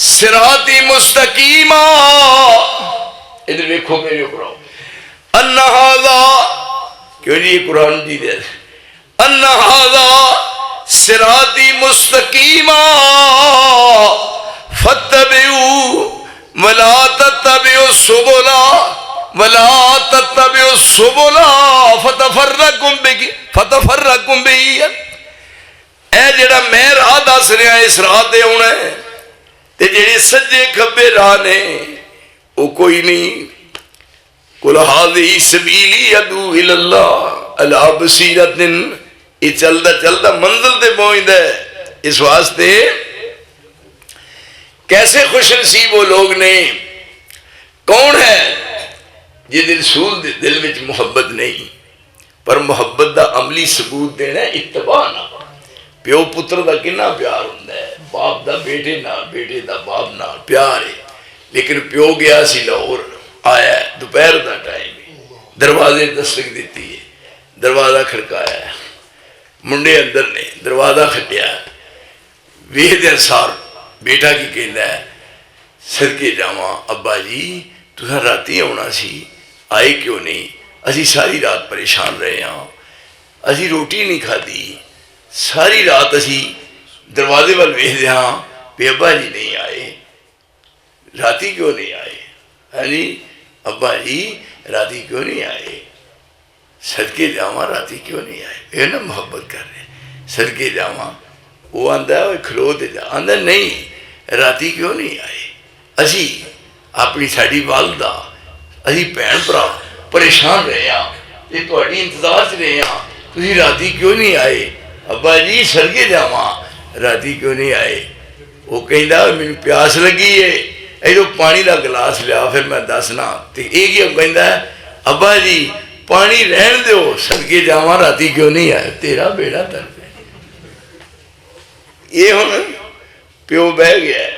S2: صراطی مستقیما، ادھر دیکھو میرے اوپر، ان ھذا کیوں جی یہ قرآن جی دے، ان ھذا صراطی مستقیما فاتبعوا ولا تتبعوا السبل ولا تتبعوا السبل فتفرقكم به، اے جڑا میں راہ دس رہا اس راہ تے ہونا ہے تے جڑے سجے کھبے راہ نے وہ کوئی نہیں۔ قل هذه سبیلی ادعو الی اللہ علی بصیرۃ، یہ چلدا چلدا منزل تے پہنچدا ہے۔ اس واسطے کیسے خوش نصیب وہ لوگ نے، کون ہے جہد رسول دے دل وچ محبت نہیں، پر محبت دا عملی ثبوت دینا ہے اتباع نہ۔ پیو پتر دا کنا پیار ہوندا ہے، باپ دا بیٹے نال، بیٹے دا باپ نال پیار ہے، لیکن پیو گیا سی لاہور، آیا ہے دوپہر دا ٹائم ہے، دروازے دستک دیتی ہے، دروازہ کھڑکایا ہے، منڈے اندر نے دروازہ کھٹیا، ویکھدے سار بیٹا کی کہندا ہے صدقے جاواں ابا جی تساں راتی آنا سی، آئے کیوں نہیں؟ اسی ساری رات پریشان رہے ہاں، اسی روٹی نہیں کھادی، ساری رات اسی دروازے وال ویکھدے ہاں پہ ابا جی نہیں آئے، راتی کیوں نہیں آئے؟ ہاں جی ابا جی راتی کیوں نہیں آئے؟ صدقے جاواں راتی کیوں نہیں آئے؟ یہ نا محبت کر رہے صدقے جاواں، وہ آندا ہے کھلو تے جا، آندا نہیں راتی کیوں نہیں آئے؟ اسی اپنی ساڈی والدہ اسی بھین بھرا پریشان رہے ہاں تے تہاڈی انتظار چ رہے ہاں، تسی راتی کیوں نہیں آئے؟ ابا جی صدقے جاواں راتی کیوں نہیں آئے؟ وہ کہندا مینوں پیاس لگی ہے، ایڈو پانی دا گلاس لیا پھر میں دسنا، تے ایک ہی کہندا ہے ابا جی پانی رہن دیو صدقے جاواں راتی کیوں نہیں آئے؟ تیرا بیڑا تر پہ۔ یہ ہن پیو بہ گیا ہے،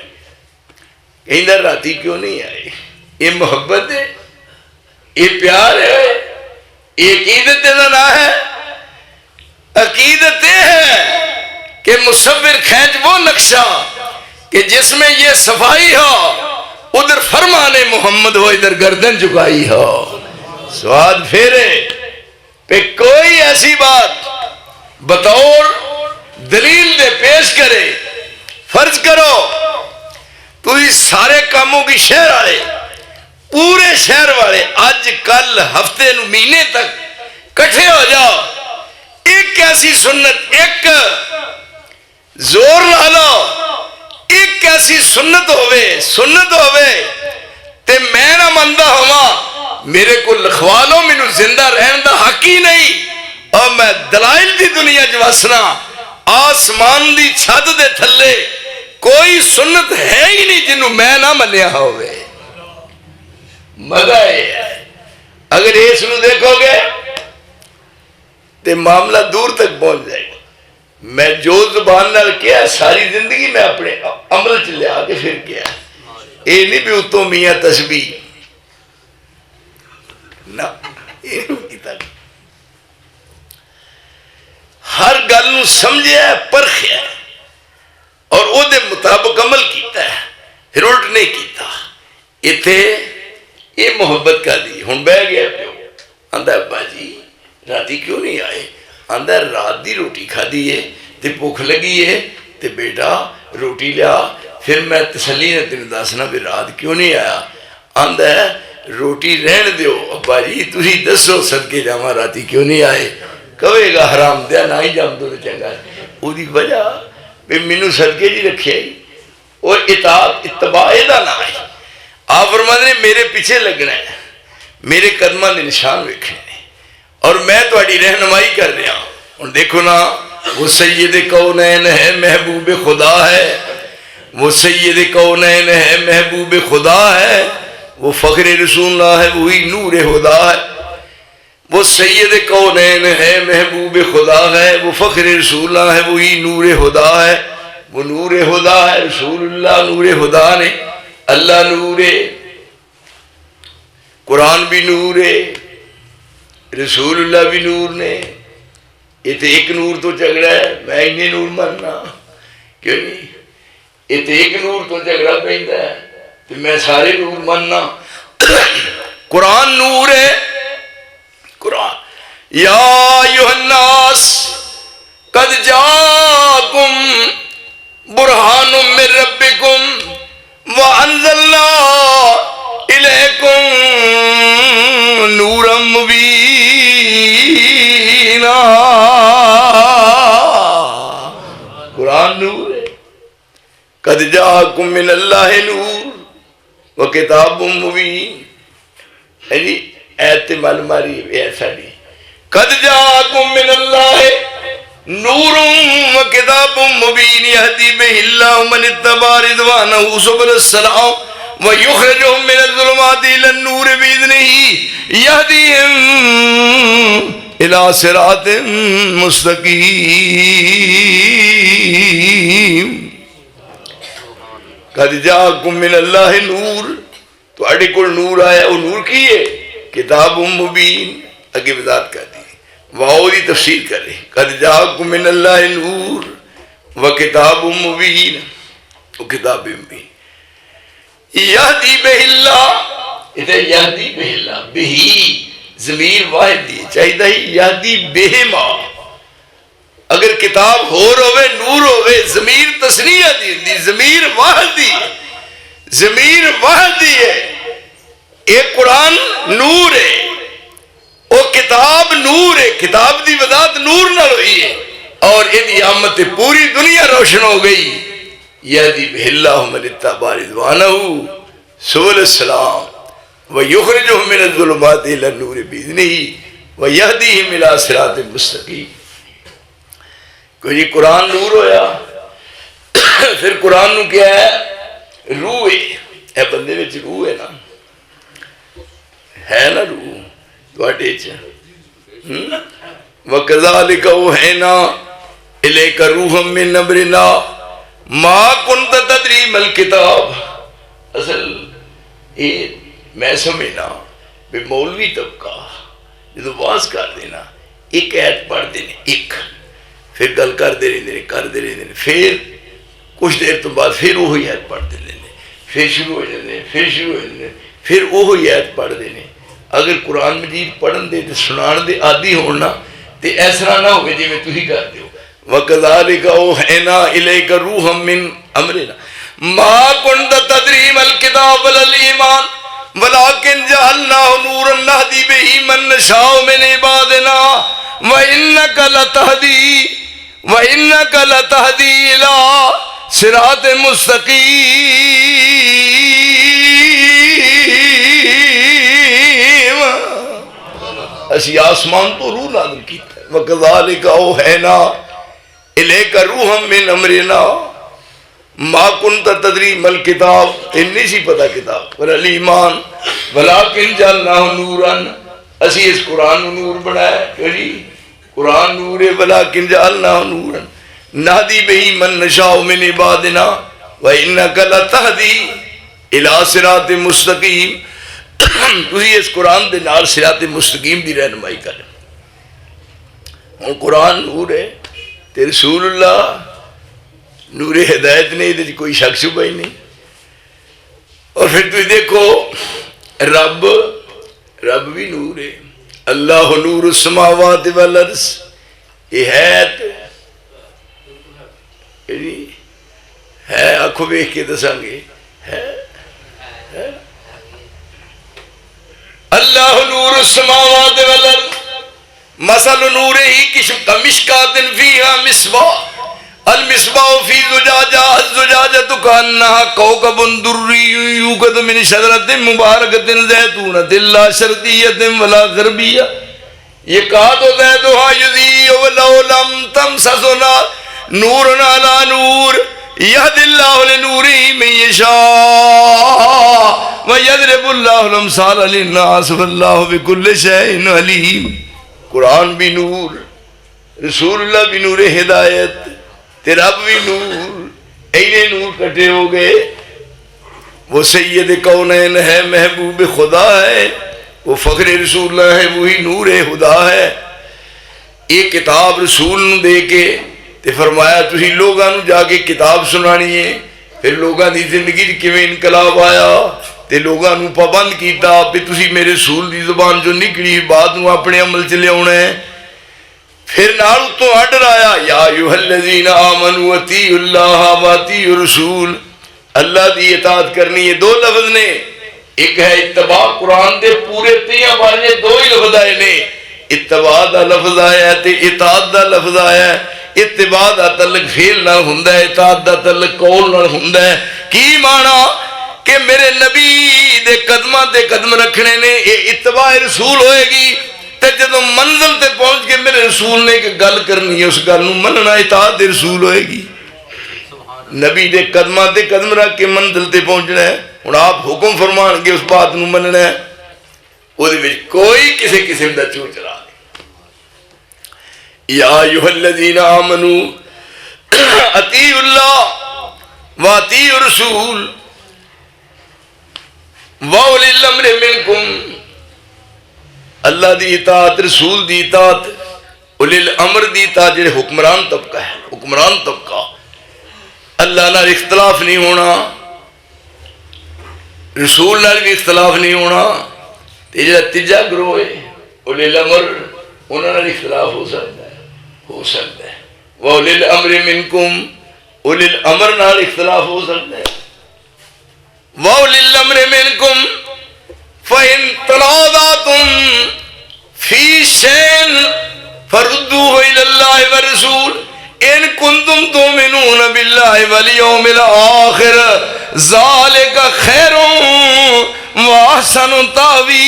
S2: کہندا راتی کیوں نہیں آئے؟ یہ محبت ہے، یہ پیار ہے، یہ عقیدت دا نام ہے۔ عقیدت یہ ہے کہ مصور کھینچ وہ نقشہ کہ جس میں یہ صفائی ہو، ادھر فرمان محمد ہو، ادھر گردن جھکائی ہو، سواد پھیرے پہ کوئی ایسی بات بطور دلیل دے پیش کرے۔ فرض کرو تو اس سارے کاموں کی شہر والے، پورے شہر والے آج کل ہفتے نو مہینے تک کٹھے ہو جاؤ، ایک ایسی سنت، ایک زور لا لو، ایک ایسی سنت ہوئے تے میں نہ مندہ ہوا، میرے کو لکھوا لو، مینوں زندہ رہن دا حق ہی نہیں، اور میں دلائل دی دنیا جواسنا، آسمان دی چھت دے تھلے کوئی سنت ہے ہی نہیں جنہوں میں نہ منیا ہوئے۔ مزہ ہے اگر اس نو دیکھو گے تے معاملہ دور تک پہنچ جائے گا۔ میں جو زبان نال کیا ساری زندگی میں اپنے عمل چ لیا کے پھر کیا، یہ نہیں بھی اتوں میاں تسبیح نہ، یہ نہیں کیتا، ہر گل نو سمجھیا ہے، پرکھیا ہے اور او دے مطابق عمل کیتا ہے، پھر الٹ نہیں کیتا۔ ایتھے یہ محبت کا دی۔ ہن بہ گیا پیو، آندا ابا جی راتی کیوں نہیں آئے؟ آندا رات دی روٹی کھا دی ہے تے بھوک لگی ہے تے بیٹا روٹی لیا. پھر میں تسلی نے تین دسنا بھی رات کیوں نہیں آیا. آندا ہے روٹی رہن دیو ابا جی, تسی دسو صدقے جاواں راتی کیوں نہیں آئے. کہے گا حرام دیا نہ ہی جام تو چنگا. وہ وجہ بھی مینوں صدقے جی رکھے اور اطاعت اتباع دا نہ ہے. آپ فرماتے ہیں میرے پیچھے لگنا ہے, میرے قدماں دے نشان ویکھنے نے, اور میں تہاڈی رہنمائی کر رہا ہوں. اور دیکھو نا, وہ سید کونین ہے محبوب خدا ہے, وہ سید کونین ہے محبوب خدا ہے, وہ فخر رسول اللہ ہے وہی نور خدا ہے. وہ سید کونین ہے محبوب خدا ہے, وہ فخر رسول اللہ ہے وہی نور خدا ہے. وہ نور خدا ہے, رسول اللہ نور خدا نے, اللہ نور ہے, قرآن بھی نور ہے, رسول اللہ بھی نور نے. یہ تو ایک نور تو جھگڑا ہے, میں انہیں نور ماننا کیوں نہیں. یہ تو ایک نور تو جھگڑا پہنتا ہے تو میں سارے نور ماننا. قرآن نور ہے. قرآن یا ایھا الناس قد جاءکم برہان من ربکم وانزلنا الیکم نورا مبینا. قرآن نور ہے. قد جاءکم من اللہ نور وکتاب مبین. ایت مالماری ہے ساڑی. قد جاءکم من اللہ نور وکتاب مبین یہدی بہ اللہ من اتبع رضوانہ سبل السلام ویخرجہم من الظلمات الی النور بإذنہ یہدیہم الی صراط مستقیم. قد جاءکم من اللہ نور, تو اڑے کول نور آیا. وہ نور کی ہے کتاب مبین. اگے وضاحت کر دی, واؤ دی تفسیر کرے. قد جاءکم من اللہ نور و کتاب مبین, وہ کتاب مبین. یہدی بہ اللہ, ادھر یہدی بہ اللہ, بہی ضمیر واحد دی چاہیے یہدی بہ ما. اگر کتاب ہور ہوئے نور ہوئے ضمیر تسنیہ دی ہوندی, ضمیر واحد دی, ضمیر واحد دی ہے. ایک قرآن نور ہے, وہ کتاب نور ہے, کتاب دی وضاحت نور نہ ہوئی ہے, اور یہ آمد پوری دنیا روشن ہو گئی. یہدی بہ اللہ من اتبع رضوانہ سبل السلام ویخرجہم من الظلمات الی النور بإذنہ ویہدیہم الی صراط مستقیم. کوئی قرآن نور ہویا. پھر قرآن نو کیا ہے؟ روح ہے. اے بندے وچ روح ہے نا, ہے نا روح تواڈے وچ. وَكَذَلِكَ أَوْحَيْنَا إِلَيْكَ رُوحًا مِّنْ أَمْرِنَا مَا كُنْتَ تَدْرِي مَا الْكِتَابُ. اصل یہ میں سمجھنا بھی مولوی طبقہ جدو واز کر دینا ایک ایت پڑھ دینے, ایک پھر گل کرتے رہتے ہیں, پھر کچھ دیر تو بعد پھر وہی ایت پڑھتے رہتے, پھر شروع ہو جاتے ہیں, پھر شروع ہو جاتے ہیں, پھر وہی ایت پڑھتے ہیں. اگر قرآن مجید پڑھن دے سنان دے عادی ہونا تے اس طرح نہ ہوئے جی میں تھی کر دیو. وَكَذَلِكَ أَوْحَيْنَا إِلَيْكَ رُوحًا مِّنْ أَمْرِنَا مَا كُنْتَ تَدْرِي مَا الْكِتَابُ وَلَا الْإِيمَانُ وَلَكِنْ جَعَلْنَاهُ نُورًا نَهْدِي بِهِ مَن نَّشَاءُ مِنْ عِبَادِنَا وَإِنَّكَ لَتَهْدِي إِلَىٰ صِرَاطٍ مُسْتَقِيمٍ. اسی آسمان تو روح نازل کیتا ہے. وَكَذَلِكَ أَوْحَيْنَا إِلَيْكَ رُوحًا مِّنْ أَمْرِنَا مَا كُنْتَ تَدْرِي مَا الْكِتَابُ, نہیں سی پتہ کتاب, وَلَا الْإِيمَانُ وَلَكِنْ جَعَلْنَاهُ نُورًا. اسی اس قرآن نور بنایا کہ جی قرآن نور ہے. وَلَكِنْ جَعَلْنَاهُ نُورًا نَهْدِي بِهِ مَن نَّشَاءُ مِنْ عِبَادِنَا وَإِنَّكَ لَتَهْدِي إِلَىٰ صِرَاطٍ مُسْتَقِيمٍ. تسی اس قرآن دے نال صراط مستقیم دی رہنمائی کر. اور قرآن نور ہے تے رسول اللہ نور ہدایت نہیں, دے کوئی شک شبہ ہی نہیں. اور پھر تھی دیکھو رب بھی نور ہے. اللہ نور السماوات والارض. یہ ہے آکھو ویکھ کے دساں گے اللہ نور السماوات والارض مثل نورہ کمشکات فیہا مصباح المصباح فی زجاجہ الزجاجۃ کأنہا کوکب دری یوقد من شجرۃ مبارکۃ زیتونۃ لا شرقیۃ ولا غربیہ یکاد زیتها یضیء ولو لم تمسسہ نور علی نور یہد اللہ لنورہ من یشاء ویضرب اللہ الامثال للناس واللہ بکل شیء علیم. قرآن بھی نور، رسول اللہ بھی نور ہدایت، رب بھی نور، اینے نور کٹے ہو گئے. وہ سید کونین ہے، محبوب خدا ہے، وہ فخر رسول اللہ ہے، وہی نور خدا ہے. ایک کتاب رسول نے دے کے تے فرمایا تسی لوگاں نو جا کے کتاب سنانی ہے. پھر لوگاں دی زندگی کیویں انقلاب آیا تے لوگاں نو پابند کیتا کہ تسی میرے رسول دی زبان جو نکلی بات نو اپنے عمل چ لیاونا ہے. پھر نال تو آرڈر آیا یا ایھا الذین آمنوا اطیعوا اللہ واطیعوا الرسول. اللہ دی اطاعت کرنی ہے. دو لفظ نے، ایک ہے اتباع. قرآن دے پورے 30 بارے دو ہی لفظ آئے نے. اتباع دا لفظ آیا ہے تے اطاعت دا لفظ آیا ہے. اتباع دا تعلق فعل نال ہوندا ہے، اطاعت دا تعلق قول نال ہوندا ہے. کی معنی کہ میرے نبی دے قدماں تے قدم رکھنے نے، یہ اتباع رسول ہوئے گی. تے جدوں منزل تے پہنچ کے میرے رسول نے ایک گل کرنی ہے، اس گل نوں مننا اطاعت رسول ہوئے گی. نبی دے قدماں تے قدم رکھ کے منزل تے پہنچنا ہے. ہن آپ حکم فرمان گے اس بات نوں مننا ہے، او دے وچ کوئی کسی قسم دا چور چلا نہیں. یا ایھا الذین آمنوا اطیعوا اللہ واطیعوا الرسول واولی الامر منکم. اللہ دی اطاعت، رسول دی اطاعت، اولی الامر دی اطاعت. جڑے حکمران طبقہ ہے، حکمران طبقہ، اللہ نال اختلاف نہیں ہونا، رسول نال بھی اختلاف نہیں ہونا. تے جڑا تیجا گروہ ہے اولی الامر، انہاں نال اختلاف ہو سکتا ہے، ہو سکتا ہے. واولی الامر منکم، اولی الامر نال اختلاف ہو سکتا ہے. وَأُولِي الْأَمْرِ مِنْكُمْ فَإِنْ تَنَازَعْتُمْ فِي شَيْءٍ فَرُدُّوهُ إِلَى اللَّهِ وَالرَّسُولِ إِنْ كُنْتُمْ تُؤْمِنُونَ بِاللَّهِ وَالْيَوْمِ الْآخِرِ ذَلِكَ خَيْرٌ وَأَحْسَنُ تَأْوِيلًا.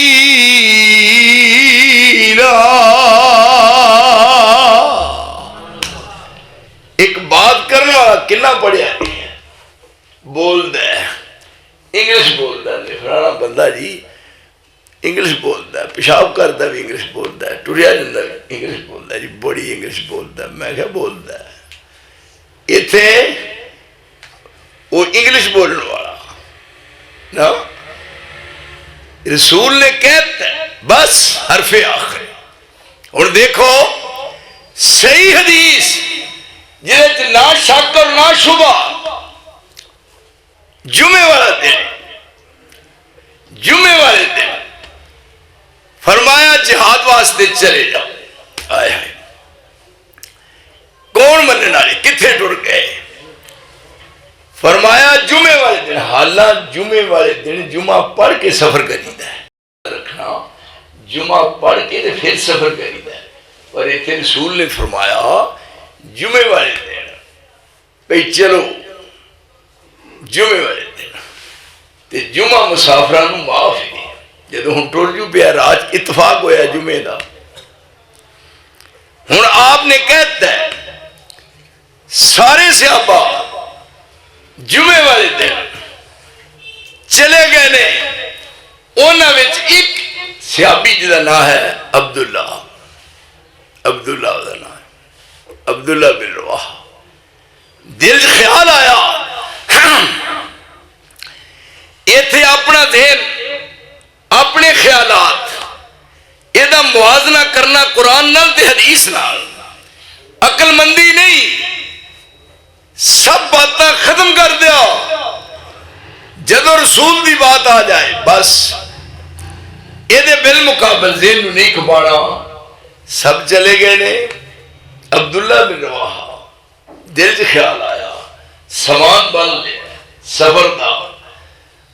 S2: ایک بات کرنے والا کنا پڑھیا ہے، بولتا ہے انگلش بولتا ہے. فلانا بندہ جی انگلش بولتا ہے، پیشاب کرتا بھی انگلش بولتا ہے، ٹریا جاتا بھی انگلش بولتا ہے. جی بڑی انگلش بولتا ہے. میں کیا بولتا ہے اتنے وہ انگلش بولنے والا نا رسول نے کہتا ہے بس حرف آخر. اور دیکھو صحیح حدیث جہاں نہ شک اور نہ شبہ، جمعے والا دن، جمعے والے دن فرمایا جہاد واسطے چلے جاؤ. آئے ہائے کون مننے والے کتنے ٹر گئے. فرمایا جمعے والے دن، حالانکہ جمعے والے دن جمعہ پڑھ کے سفر کریدا ہے. رکھنا جمعہ پڑھ کے پھر سفر کریدا ہے. پر اتنے رسول نے فرمایا جمعے والے دن بھئی چلو جمعے والے دن. تے جمعہ مسافران معاف ہے. جدو ہوں ٹر جو پیا راج اتفاق ہویا جمعے دا. ہوں آپ نے کہتا ہے سارے صحابہ جمعے والے دن چلے گئے نے. انہاں وچ ایک صحابی جدا نام ہے عبداللہ، عبداللہ دا نام ہے عبداللہ بن رواحہ. دل خیال آیا ایتھے اپنا ذہن، اپنے خیالات یہ موازنہ کرنا قرآن نال تے حدیث نال. عقل مندی نہیں، سب باتاں ختم کر دیا. جدو رسول دی بات آ جائے بس یہ بالمقابل ذہن نو نہیں کھپانا. سب چلے گئے نے. عبداللہ بن رواحہ دل سے خیال آیا سامان بن لیا. سفر دا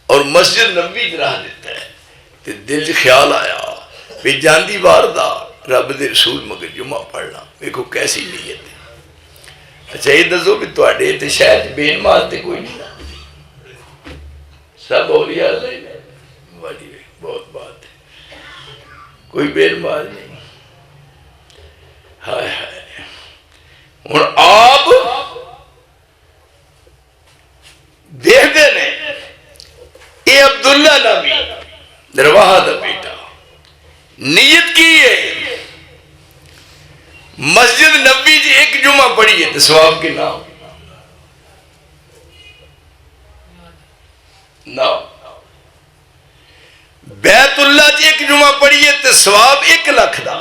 S2: اور مسجد نبوی چ رہ دیتا ہے تے دل چ خیال آیا بھی جاندی بار دا رب دے رسول مگر جمعہ پڑھنا، دیکھو کیسی نیت ہے۔ اچھا یہ دسو بھی تواڈے تے شاید بے نماز تے کوئی نہیں، سب اولیاء اللہ ہی نے، بڑی بہت بات ہے، کوئی بے نماز نہیں۔ ہائے ہائے، ہن آپ دیکھتے نے یہ عبداللہ نبی رواحہ دا بیٹا نیت کی ہے مسجد نبی جی ایک جمعہ پڑھی ہے تو ثواب کے نام بیت اللہ جی ایک جمعہ پڑھی ہے تو ثواب 1 لاکھ دا،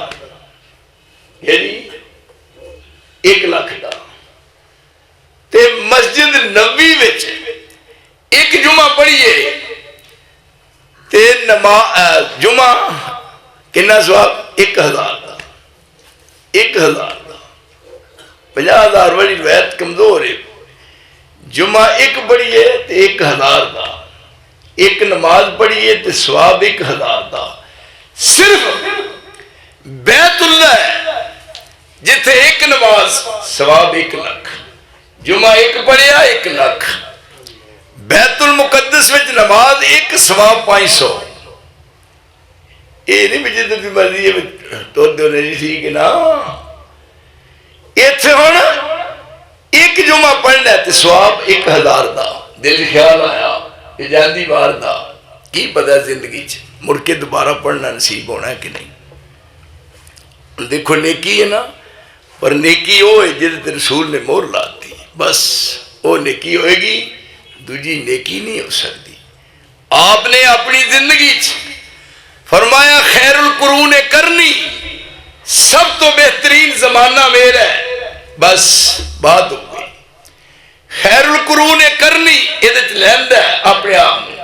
S2: یعنی 1 لاکھ دا۔ تے مسجد نبوی وچ ایک جمعہ پڑھیے تے جمعہ کنا ثواب 1000 دا، 1000 دا، 50,000 والی روایت کمزور ہے۔ جمعہ ایک پڑھیے تے 1000 دا، ایک نماز پڑھیے تے ثواب 1000 دا۔ صرف بیت اللہ ہے جتھے ایک نماز ثواب 1 لاکھ، جمعہ ایک پڑھیا 1 لاکھ، بیت المقدس وچ نماز ایک ثواب 500۔ یہ نہیں بھی جدھر بھی مرضی ہے تو نہیں ٹھیک ہے نا، اتنے ہوں ایک جمعہ پڑھنا ہے تو ثواب 1000 دا۔ دل خیال آیا کہ جاندی بار دا کی پتہ زندگی چ مڑ کے دوبارہ پڑھنا نصیب ہونا ہے کہ نہیں۔ دیکھو نیکی ہے نا، پر نیکی وہ ہے جہد رسول نے مہر لاتی، بس وہ نیکی ہوئے گی، دوجی نیکی نہیں ہو سکتی۔ آپ نے اپنی زندگی فرمایا خیر القرون کرنی، سب تو بہترین زمانہ میرا ہے، بس بات ہو گئی۔ خیر القرون کرنی یہ لینا ہے اپنے آپ میں،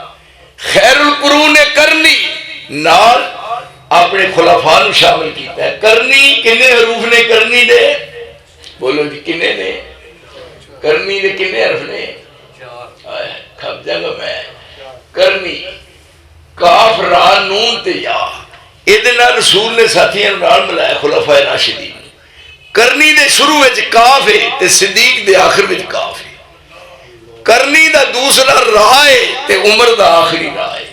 S2: خیر القرون کرنی نال اپنے خلفاء نو شامل کیتا ہے۔ کرنی کنے حروف نے کرنی دے؟ بولو جی کنے نے؟ کرنی دے کنے حرف نے؟ کھب جاگا میں کرنی کاف را نون تے یا، ادنا رسول نے ساتھیاں نال ملایا خلفاء راشدین۔ کرنی دے شروع وچ کاف ہے تے صدیق دے آخر وچ کاف ہے، کرنی دا دوسرا راہ ہے تے عمر دا آخری راہ ہے،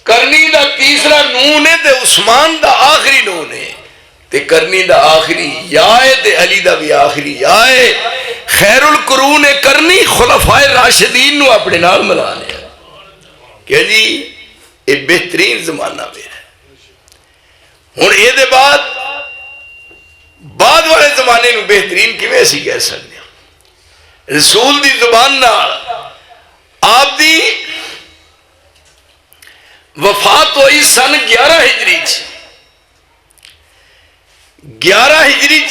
S2: کرنی دا تیسرا نون ہے تے عثمان دا آخری نون ہے، تے کرنی دا آخری یا ہے تے علی دا بھی آخری یا ہے۔ خیر القرون کرنی خلفاء راشدین نو اپنے نال ملا لیا کہ جی یہ بہترین زمانہ میرا ہے۔ ہن یہ دے بعد والے زمانے نو بہترین کیویں اسی کہہ سکتے ہیں؟ رسول دی زبان نال آپ دی وفات ہوئی سن 11 ہجری 11 ہجری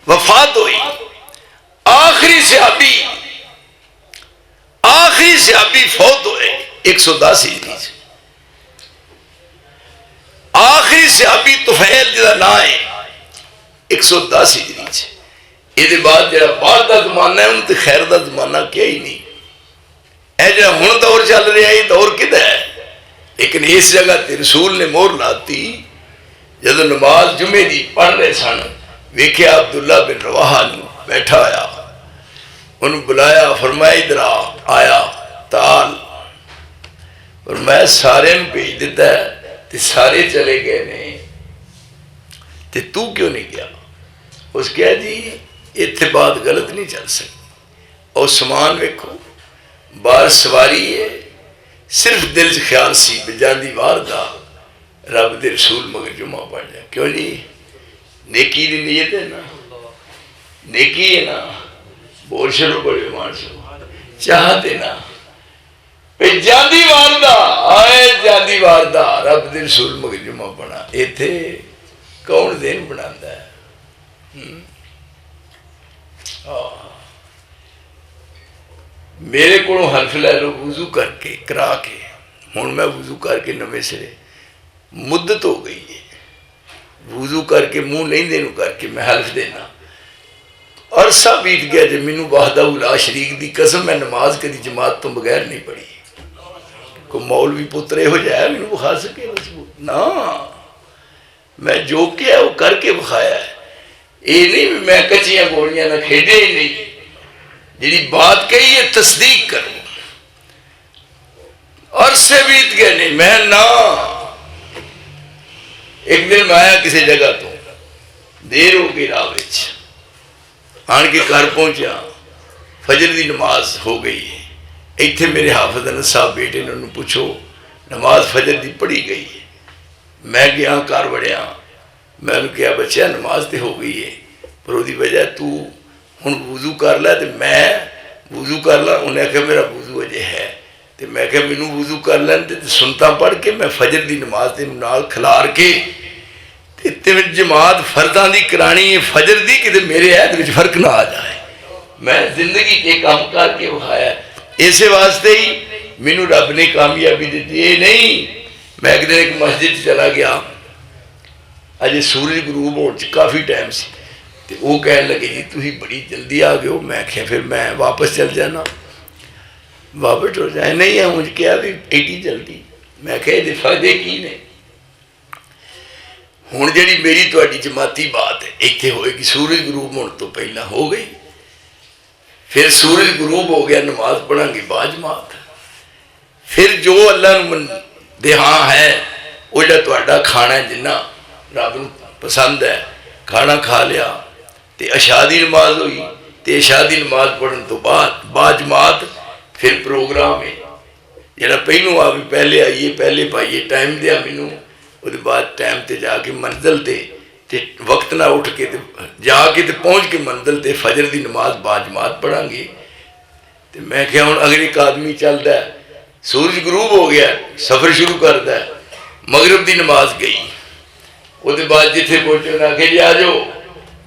S2: وفات ہوئی۔ آخری صحابی فوت ہوئے 110 ہجری۔ آخری صحابی طفیل جدا نام ہے 110 ہجری۔ یہ بعد جڑا بعد دا زمانہ ہے ان تے خیر دا زمانہ کیا ہی نہیں۔ اے جڑا ہن دور چل رہا ہے یہ دور کدا ہے؟ لیکن اس جگہ تے رسول نے مہر لاتی، جب نماز جمعے دی پڑھ رہے سن، ویکھیا عبداللہ بن رواحہ نو بیٹھا آیا، انہوں بلایا، فرمایا ادھر آیا تال، فرمایا سارے نے بھیج دیتا ہے تے سارے چلے گئے نے تے تو کیوں نہیں گیا؟ اس کہا جی اتنے بات غلط نہیں چل سکتی، اور سامان ویکھو بار سواری ہے، صرف دل چ خیال سی بجاندی وار دا رب دے رسول مگر جمعہ پڑھ جائے۔ کیوں نہیں؟ نیکی دی نیت ہے نا، نیکی ہے نا، بول شروع بڑے مان شروع چاہتے نا پہ جاندی وار دا، آئے جاندی وار دا رب دے رسول مگر جمعہ پڑھا، ایتھے کون دین بناتا ہے؟ میرے کو حلف لے لو وضو کر کے کرا کے، ہوں میں وضو کر کے نویں سرے مدت ہو گئی ہے، وضو کر کے منہ نہیں دینے کر کے میں حلف دینا، عرصہ بیت گیا جب مینوں وحدہ لا شریک دی قسم میں نماز کدی جماعت تو بغیر نہیں پڑھی. کوئی مولوی پترے ہو جائے مینوں بخا سکے نا، میں جو کیا وہ کر کے بخایا ہے. یہ نہیں میں کچیاں گولیاں نہ کھیڈے ہی نہیں، جی بات کہی ہے تصدیق کروں. عرصے بیت گئے نہیں میں نہ. ایک دن میں آیا کسی جگہ تو دیر ہو گئی راہ وچ، آن کے گھر پہنچا فجر دی نماز ہو گئی. ایتھے میرے حافظ انس صاحب بیٹے نے انہوں پوچھو نماز فجر دی پڑھی گئی ہے. میں گیا گھر وڑیا، میں نے کہا بچہ نماز تے ہو گئی ہے پر وہ وجہ تو ہن وضو کر لے. تو میں وضو کر لا، انہیں کہا میرا وضو اجے ہے. تو میں کہا مینوں وضو کر لین تے سنتا پڑھ کے میں فجر دی نماز تے نال کھلار کے تے جماعت فرداں دی کرانی ہے فجر دی کہ میرے عہد وچ فرق نہ آ جائے. میں زندگی کے کام کر کے بخایا. اسی واسطے ہی مینوں رب نے کامیابی دیتی. یہ نہیں میں ایک دن ایک مسجد چلا گیا، اجے سورج غروب ہونے کافی ٹائم سی، تو وہ کہنے لگے جی تھی بڑی جلدی آ گئے ہو. میں کہا پھر میں واپس چل جانا. واپس ہو جائے نہیں ہے مجھے کیا بھی ایڈی جلدی. میں کہا یہ فائدے کی نے. ہوں جی میری تھوڑی جماعتی بات ہے اتنے ہوئے گی سورج غروب ہونے تو پہلا ہو گئی. پھر سورج غروب ہو گیا نماز پڑھا گے با جماعت. پھر جو اللہ دہاں ہے وہ جا کھانا ہے جنہ رب پسند ہے کھانا کھا لیا. تے عشاء دی نماز ہوئی، تے عشاء دی نماز پڑھن تو بعد با جماعت پھر پروگرام ہے جڑا پہلو آ بھی پہلے آئیے پہلے پائیے ٹائم دیا مینوں. وہ بعد ٹائم تے جا کے منزل تے وقت نہ اٹھ کے جا کے تے پہنچ کے منزل تے فجر دی نماز با جماعت پڑھا گے. تے میں کہا ہوں اگر ایک آدمی چلتا ہے سورج غروب ہو گیا سفر شروع کرتا ہے، مغرب دی نماز گئی، وہ بعد جتنے پہنچے انہیں آخر جی آ جاؤ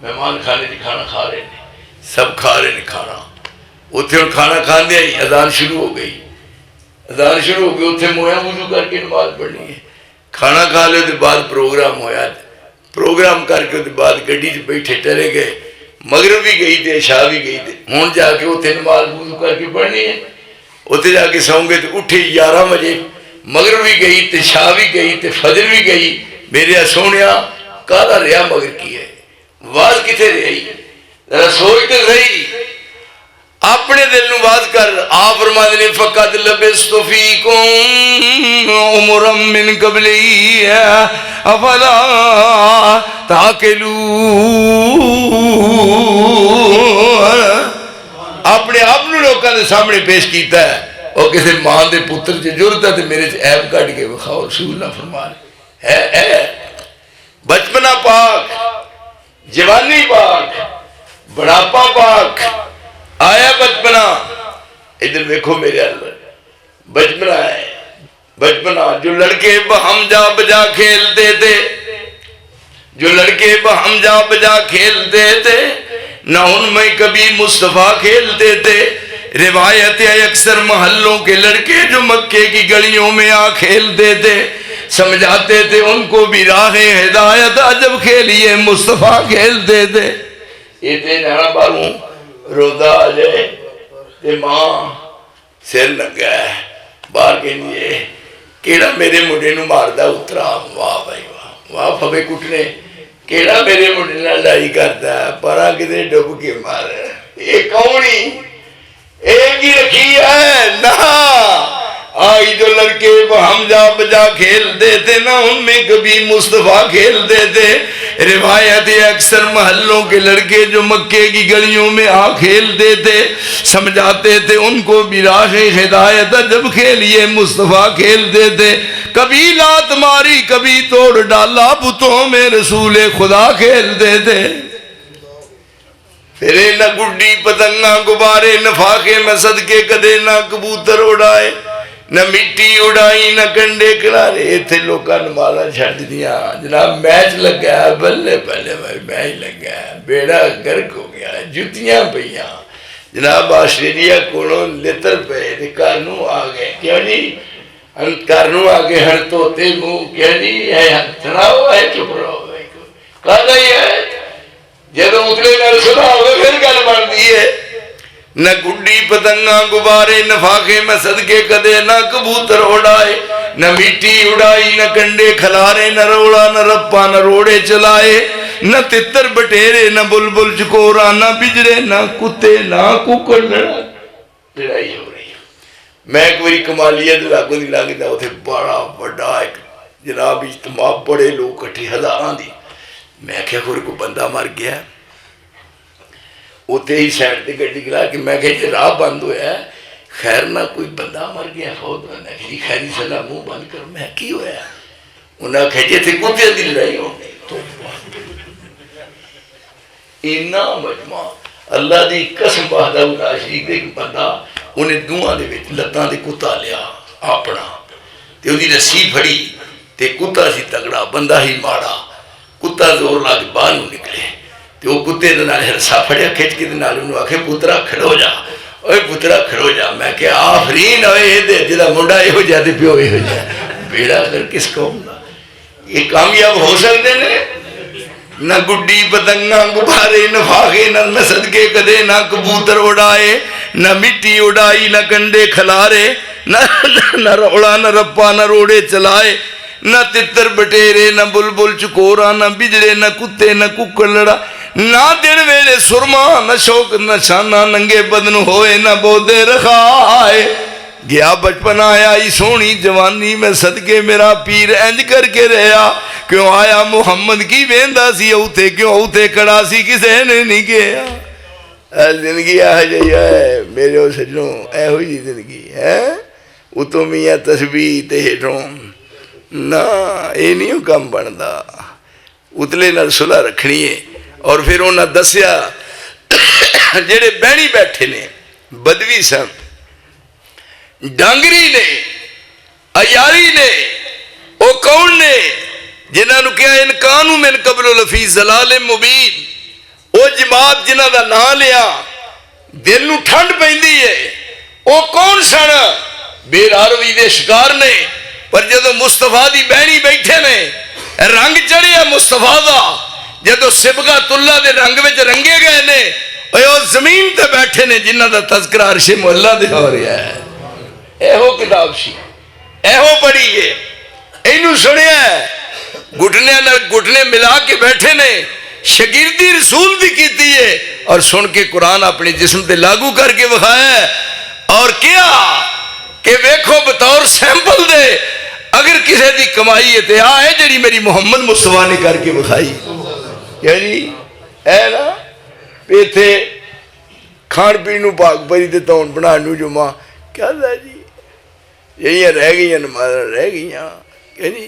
S2: مہمان کھانے دی کھانا کھا رہے ہیں، سب کھا رہے ہیں کھانا. اتنے ہوں کھانا کھاندے ہی اذان شروع ہو گئی. اذان شروع ہو گئی اتنے مویا وضو کر کے نماز پڑھنی ہے. کھانا کھا لے تو بعد پروگرام ہویا، پروگرام کر کے بعد گڈی چ بیٹھے ٹرے گئے. مغرب بھی گئی تے عشاء بھی گئی تے ہوں جا کے اتنے نماز وضو کر کے پڑھنی ہے. اتنے جا کے سو گئے تو اٹھے 11 بجے. مغرب بھی گئی تے عشاء بھی گئی تے فجر بھی گئی. میرے سونیا کالا رہا مگر کی ہے واز کتنے رہی ذرا سوچ تے صحیح اپنے دل نو واز کر. آپ فرماتے نے فقط لبست فیکم عمرا من قبلی افلا تاکلون. اپنے آپ نو لوکاں دے سامنے پیش کیتا ہے. اور کسی ماں دے پتر چ ضرورت ہے تو میرے عیب کٹ کے بخاؤ. رسول اللہ فرما ہے بچپنا پاک، جوانی پاک، بڑھاپا پاک. آیا بچپنا ادھر دیکھو میرے اندر بچپنا ہے. بچپنا جو لڑکے بہم جا بجا کھیلتے تھے، جو لڑکے بہم جا بجا کھیلتے تھے نہ ان میں کبھی مصطفیٰ کھیلتے تھے. روایت ہے اکثر محلوں کے لڑکے جو مکے کی گلیوں میں آ کھیلتے تھے سمجھاتے تھے ان کو بھی راہ ہدایت جب کھیلیے مصطفیٰ کھیلتے تھے. یہ تے نانا بالوں رودا آ جائے تے ماں سر لگا ہے باہر کہ نہیں کیڑا میرے منڈے نو ماردا اترا. واہ بھائی واہ واہ پھبے کٹنے کیڑا میرے منڈے نال لڑائی کردا ہے پرا کتے ڈب کے مار. یہ کونی ایک ہی رکھی ہے نہ آئی جو لڑکے ہم جا بجا کھیلتے تھے نہ ان میں کبھی مصطفیٰ کھیلتے تھے. روایت اکثر محلوں کے لڑکے جو مکے کی گلیوں میں آ کھیلتے تھے سمجھاتے تھے ان کو بھی راہ ہدایت جب کھیلیے مصطفیٰ کھیلتے تھے. کبھی لات ماری کبھی توڑ ڈالا بتوں میں رسول خدا کھیلتے تھے. پھر نہ گڈی پتنگا غبارے نہ فاقے میں صدقے کدے نہ کبوتر اڑائے نہ مٹی اڑائی نہ کنڈے کلارے. اتنے لوگوں نے مالا چھڈ دیا جناب. میچ لگا بلے بلے بھائی میچ لگا بیڑا گرک ہو گیا. جتیاں پہ جناب آسٹریلیا کو لتر پے گھر آ گئے کیوں نہیں گھر آ کے ہر توتے منہ کیا نہیں سناؤ ہے چپ رہو کہا ہی ہے جب اتنے نال سنا ہوگا پھر گل بن نہ گڈی پتنگاں غبارے نفاقے میں صدقے کدے نہ کبوتر اڑائے نہ مٹی اڑائی نہ کنڈے کھلارے نہ روڑا نہ رپا نہ روڑے چلائے نہ تتر بٹیرے نہ بلبل چکورا نہ بجڑے نہ کتے نہ ککڑ لڑائی ہو رہی ہے۔ میں ایک باری کمالیت لاگوں دی لاگی دا اتھے بڑا بڑا ایک جناب اجتماع بڑے لوگ کٹھی ہزاراں دی میں کہا کوئی کو بندہ مر گیا ہے اتنے ہی سائڈ تے گڈی گلا کہ میں کہا یہ راہ بند ہوا ہے خیر نہ کوئی بندہ مر گیا فوت ہونا کہ خیری صلاح منہ بند کر میں کی ہوا ہے انہاں کہا جی تھے کتے دی لڑائی ہو تو اینا مجمع اللہ دی قسم وحدہ لا شریک دے بندہ انہیں دعا دے وچ لتاں دے کتا لیا اپنا تے اودی رسی پھڑی تے کتا سی تگڑا بندہ ہی ماڑا کتا زور لا کے باہر نکلے تے وہ کتے دے نال رسا پھڑیا کھچ کے دے نال انہوں آکھے پترا کھڑو جا اوے پترا کھڑو جا میں کہ آفرین ہوئے دے جدا منڈا یہ ہو جا دے پیو یہ ہو جا بیڑا کر کس قوم دا یہ کامیاب ہو سکتے نے نہ گڈی پتنگاں غبارے نہ فاقے نہ صدقے کدے نہ کبوتر اڑائے نہ مٹی اڑائی نہ کنڈے کھلارے نہ روڑا نہ رپا نہ روڑے چلائے نہ تتر بٹیرے نہ بلبل چکورا نہ بجڑے نہ کتے نہ ککڑ لڑا نہ دن ویلے سرما نہ شوق نہ شانہ ننگے بدن ہوئے نہ بودے رکھائے گیا بچپن آیا ہی سونی جوانی میں صدقے میرا پیر انج کر کے رہا کیوں آیا محمد کی بیندہ سی اوتے کیوں اوتے کڑا سی کسے نے نہیں کیا زندگی آ جائی ہے میرے سجنوں اے ہوئی زندگی ہے اتو میاں تسبیح تے ہیٹھوں نہ یہ نہیں کم بنتا اتلے نال صلح رکھنی ہے اور پھر انہاں دسیا جڑے بہنی بیٹھے نے بدوی سن ڈانگری نے ایاری نے وہ کون نے جنہاں نو کیا ان کانو من قبل لفی ضلال مبین وہ جماعت جنہاں دا نام لیا دل نو ٹھنڈ پیندی ہے وہ کون سن بے راروی دے شکار نے پر جدو مصطفیٰ دی بہنی بیٹھے نے رنگ چڑھیا مصطفیٰ دا جدو سبغت اللہ دے رنگ وچ رنگے گئے نے وہ زمین تے بیٹھے نے جنہاں دا تذکرہ عرش مولا دے ہو رہا ہے ایہو کتاب سی ایہو پڑھی ہے اینو سنیا ہے گھٹنے ملا کے بیٹھے نے شگیردی رسول بھی کیتی ہے اور سن کے قرآن اپنے جسم تے لاگو کر کے بخایا ہے اور کیا کہ ویکھو بطور سیمپل دے اگر کسی دی کمائی ہے تے آئے جڑی میری محمد مصطفیٰ نے کر کے بخائی کیا جی اے نا پیتھے کھان پینو پاک پری تے تون بنانو جو ماں کیا دا جی یہی رہ گئی نمازاں رہ گئیاں کہ جی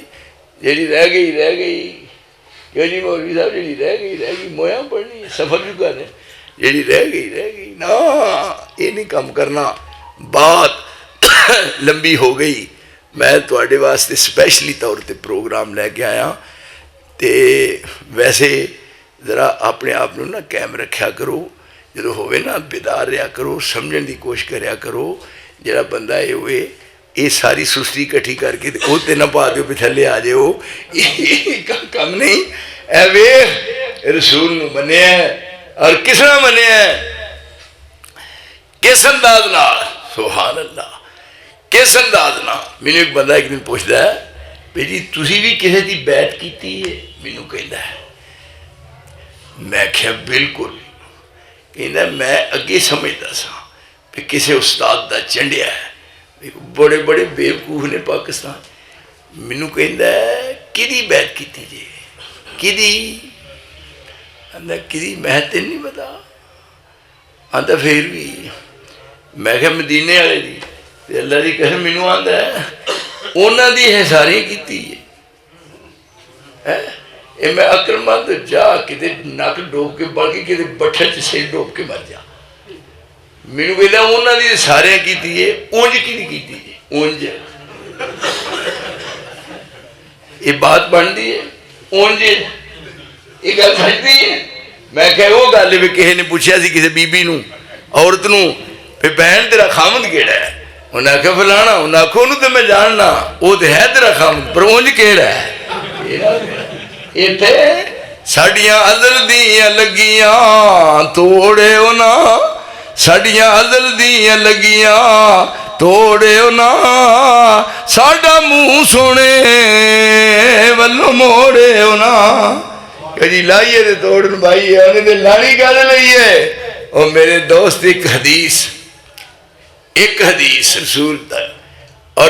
S2: جیڑی رہ گئی کہ جی مولوی صاحب جیڑی رہ گئی مویاں پڑھنی سفر بھی کرنے جیڑی رہ گئی نا یہ نہیں کام کرنا بات لمبی ہو گئی میں تواڈے واسطے سپیشلی طور تے پروگرام لے کے آیا تے ویسے ذرا اپنے آپ نو نا قائم رکھیا کرو جدو ہوئے نا بیدار رہا کرو سمجھن دی کوشش کریا کرو جڑا بندہ یہ ہوئے یہ ساری سستی کٹھی کر کے اوتے نہ پا دیو پہ تھلے آ جاؤ کم نہیں اے ویکھ رسول نو منیا ہے اور کس طرح منیا ہے کس انداز نال سبحان اللہ کس انداز نال مینوں ایک بندہ ایک دن پوچھدا ہے بھئی جی تسی بھی کسی دی بیعت کیتی ہے مینوں کہندا ہے میں کہا بالکل کہندا میں اگے سمجھدا سا کہ کسی استاد دا چنڈیا ہے بڑے بڑے بیوقوف نے پاکستان مینوں کہندا ہے کدی بیعت کیتی جی کدی آندا کدی میں تے نہیں پتا آندا پھر بھی میں کہا مدینے والے دی تے اللہ دی قسم مینوں آندا ہے انہاں دی حساری کیتی ہے اے میں اکرما تو جا کتے نک ڈوب کے بلکہ کتے بٹھے چ سر ڈوب کے مر جا مینوں کہندا انہاں دی سارے کیتی ہے اونج کی نہیں کیتی ہے اونج یہ بات بنتی ہے اونج یہ گل سچتی ہے میں کہ وہ گل بھی کسی نے پوچھا سی کسی بی بی نو عورت نو پھر بہن تیرا خامد کیڑا ہے انہیں آخیا فلانا انہیں آخو انہوں تو میں جاننا وہ تو ہے تیرا خامد پر اونج کیڑا ہے یہ تھے ساڑیاں ازل دیاں لگیاں توڑے ہونا ਸਾਡੀਆਂ ਅਜ਼ਲ ਦੀਆਂ ਲੱਗੀਆਂ ਤੋੜਿਓ ਨਾ, ਸਾਡਾ ਮੂੰਹ ਸੋਹਣੇ ਵੱਲੋਂ ਮੋੜਿਓ ਨਾ। ਕਦੀ ਲਾਈਏ ਤੇ ਤੋੜਨ ਭਾਈ ਉਹਨੇ ਤੇ ਲਾਣੀ ਗੱਲ ਲਈਏ। ਉਹ ਮੇਰੇ ਦੋਸਤ ਇੱਕ ਹਦੀਸ ਰਸੂਲ ਦਾ ਔਰ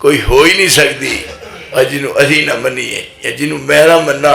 S2: ਕੋਈ ਹੋ ਹੀ ਨਹੀਂ ਸਕਦੀ ਜਿਹਨੂੰ ਅਸੀਂ ਨਾ ਮੰਨੀਏ ਜਾਂ ਜਿਹਨੂੰ ਮੈਂ ਨਾ ਮੰਨਾ।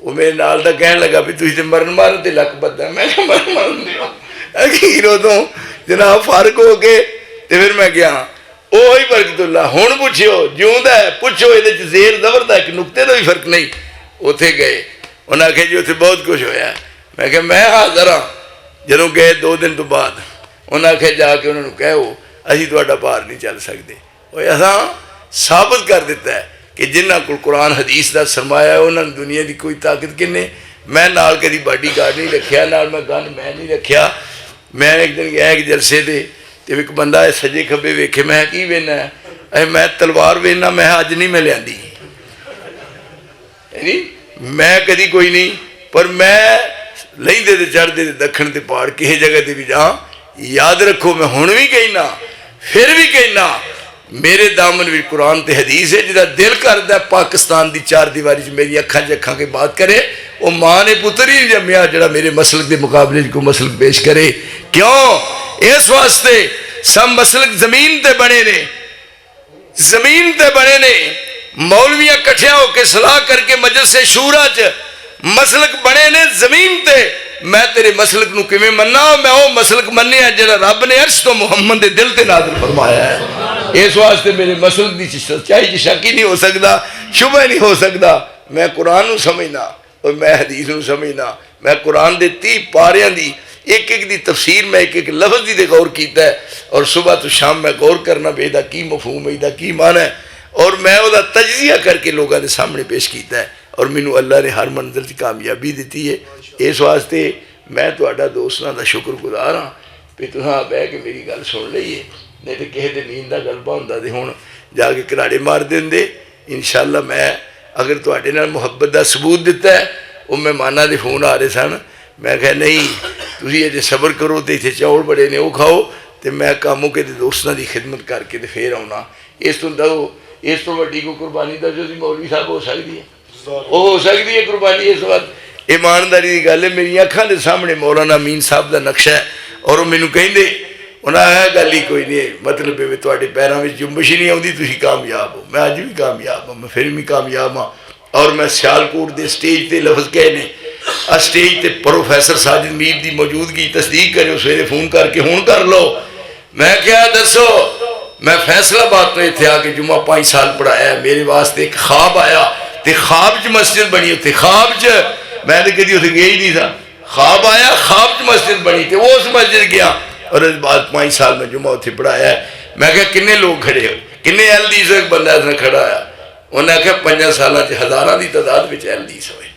S2: وہ میرے نال دا کہن لگا بھی تسی تے مرن مارن تے لک بدھا. میں کہا مرن مارن دیو. اخیر ادوں جناب فارغ ہو کے تے پھر میں گیا اوہی برکت اللہ. ہن پوچھو جیوندا ہے پوچھو یہ زیر زبر دا ایک نقطے دا بھی فرق نہیں. اتنے گئے انہیں آخیا جی اتنے بہت کچھ ہویا. میں کہ میں حاضر ہاں. جدوں گئے 2 دن تو بعد انہیں آخیا جا کے انہوں نے کہو اسی تہاڈا بھار نہیں چل سکتے. وہ اساں ثابت کر دیتا ہے کہ جنہ کو قرآن حدیث دا سرمایہ ہے انہوں نے دنیا دی کوئی طاقت کنے. میں نال کدی باڈی گارڈ نہیں رکھیا, نال میں گن میں نہیں رکھیا. میں ایک دن گیا ایک جلسے تے ایک بندہ سجے کھبے ویکھے. میں کی وینا ہے میں تلوار وینا. میں اج نہیں میں لیاندی, میں کدی کوئی نہیں, پر میں لیندے تے چڑھدے تے دکھن تے پہاڑ کسی جگہ تے بھی جاں. یاد رکھو میں ہن بھی کہنا پھر بھی کہنا میرے دامن بھی قرآن تے حدیث ہے. جدا دل کردا ہے پاکستان دی 4 دیواری چ میری اکھاں جکھاں کے بات کرے, وہ ماں نے پتر ہی جمیا جڑا میرے مسلک دے مقابلے کو مسلک پیش کرے. کیوں؟ اس واسطے سب مسلک زمین تے بنے نے, زمین تے بنے نے. مولویاں کٹھیا ہو کے صلاح کر کے مجلس شورا چ مسلک بنے نے زمین تے. میں تیرے مسلک نو کیویں مننا؟ میں وہ مسلک منیا جڑا رب نے عرش تو محمد دے دل تے نازل فرمایا ہے. اس واسطے میرے مسلک دی سچائی چ شک ہی نہیں ہو سکتا, شبہ نہیں ہو سکتا. میں قرآن نو سمجھنا اور میں حدیث نو سمجھنا. میں قرآن دے 30 پاریاں دی ایک ایک دی تفسیر میں ایک ایک لفظ دی غور کیتا ہے, اور صبح تو شام میں غور کرنا بھی دا کی مفہوم ہے, دا کی معنی ہے, اور میں وہ تجزیہ کر کے لوگوں کے سامنے پیش کیتا ہے. اور مینوں اللہ نے ہر منزل سے کامیابی دیتی ہے. اس واسطے میں تہاڈا دوستاں دا شکر گزار ہاں کہ تساں بہ کے میری گل سن لئیے. نہیں تو کسی دے نیند دا غلبہ ہوندا تے ہن جا کے کراڑے مار دیندے. انشاءاللہ میں اگر تہاڈے نال محبت دا ثبوت دیتا ہے. وہ مہماناں دے فون آ رہے سن, میں کہا نہیں تسی اجے صبر کرو تے اتنے چاول بڑے نے وہ کھاؤ تے میں کاموں کے دوستاں دی خدمت کر کے تے پھر آنا. اس تو دو اس تو وڈی کو قربانی دا جو مولوی صاحب ہو سکتی ہے, وہ ہو سکتی ہے قربانی. اس وقت ایمانداری کی گل ہے, میری اکھاں دے سامنے مولانا امین صاحب دا نقشہ ہے. اور وہ مینوں کہندے انہاں ہے گل ہی کوئی نہیں, مطلب ہے تواڈے پیراں وچ جنبش ہی نہیں آؤندی, تسی کامیاب ہو. میں اج بھی کامیاب ہوں, میں پھر بھی کامیاب ہاں. اور میں سیالکوٹ دے سٹیج تے لفظ کہے نے, سٹیج تے پروفیسر ساجد میر دی موجودگی تصدیق کرو سویرے فون کر کے ہون کر لو. میں کیا دسو میں فیصلہ آباد تو اتنے آ کے جمعہ 5 سال پڑھایا ہے. میرے واسطے ایک خواب آیا تے خواب چ مسجد بنی. اتنے خواب چ میں تو کدی اتنے گیا ہی نہیں تھا. خواب آیا خواب چ مسجد بنی تے اس مسجد گیا, اور اس بعد 5 سال میں جمعہ اتنے پڑھایا ہے. میں کہا کنے لوگ کھڑے ہو, کنے LDs ایک بندہ اس نے کھڑا آیا. انہیں کہا 5 سالوں سے ہزاروں کی تعداد میں LDs ہوئے.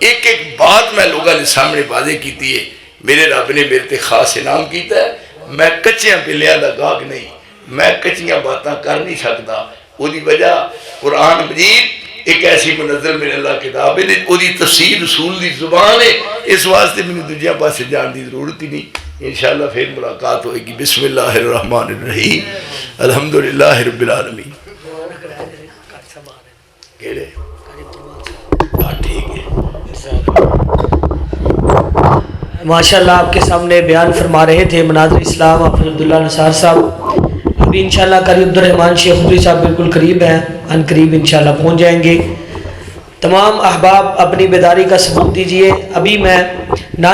S2: ایک ایک بات میں لوگوں نے سامنے واضح کی ہے. میرے رب نے میرے تے خاص انعام کیتا ہے. میں کچیاں پلیاں دا گاہک نہیں, میں کچیاں باتاں کر نہیں سکتا. وہ دی وجہ قرآن مجید ایک ایسی منزل میرے اللہ کتاب ہے, وہ دی تفسیر رسول دی زبان ہے. اس واسطے میں دوجیاں پاسے جان دی ضرورت ہی نہیں. انشاءاللہ پھر ملاقات ہوئے گی. بسم اللہ الرحمن الرحیم, الحمدللہ رب العالمین. کہڑے ٹھیک ہے.
S1: ماشاءاللہ آپ کے سامنے بیان فرما رہے تھے مناظر اسلام حافظ عبداللہ نثار صاحب. ابھی انشاءاللہ قاری عبدالرحمن شیخ خدری صاحب بالکل قریب ہیں, ان قریب انشاءاللہ پہنچ جائیں گے. تمام احباب اپنی بیداری کا ثبوت دیجئے. ابھی میں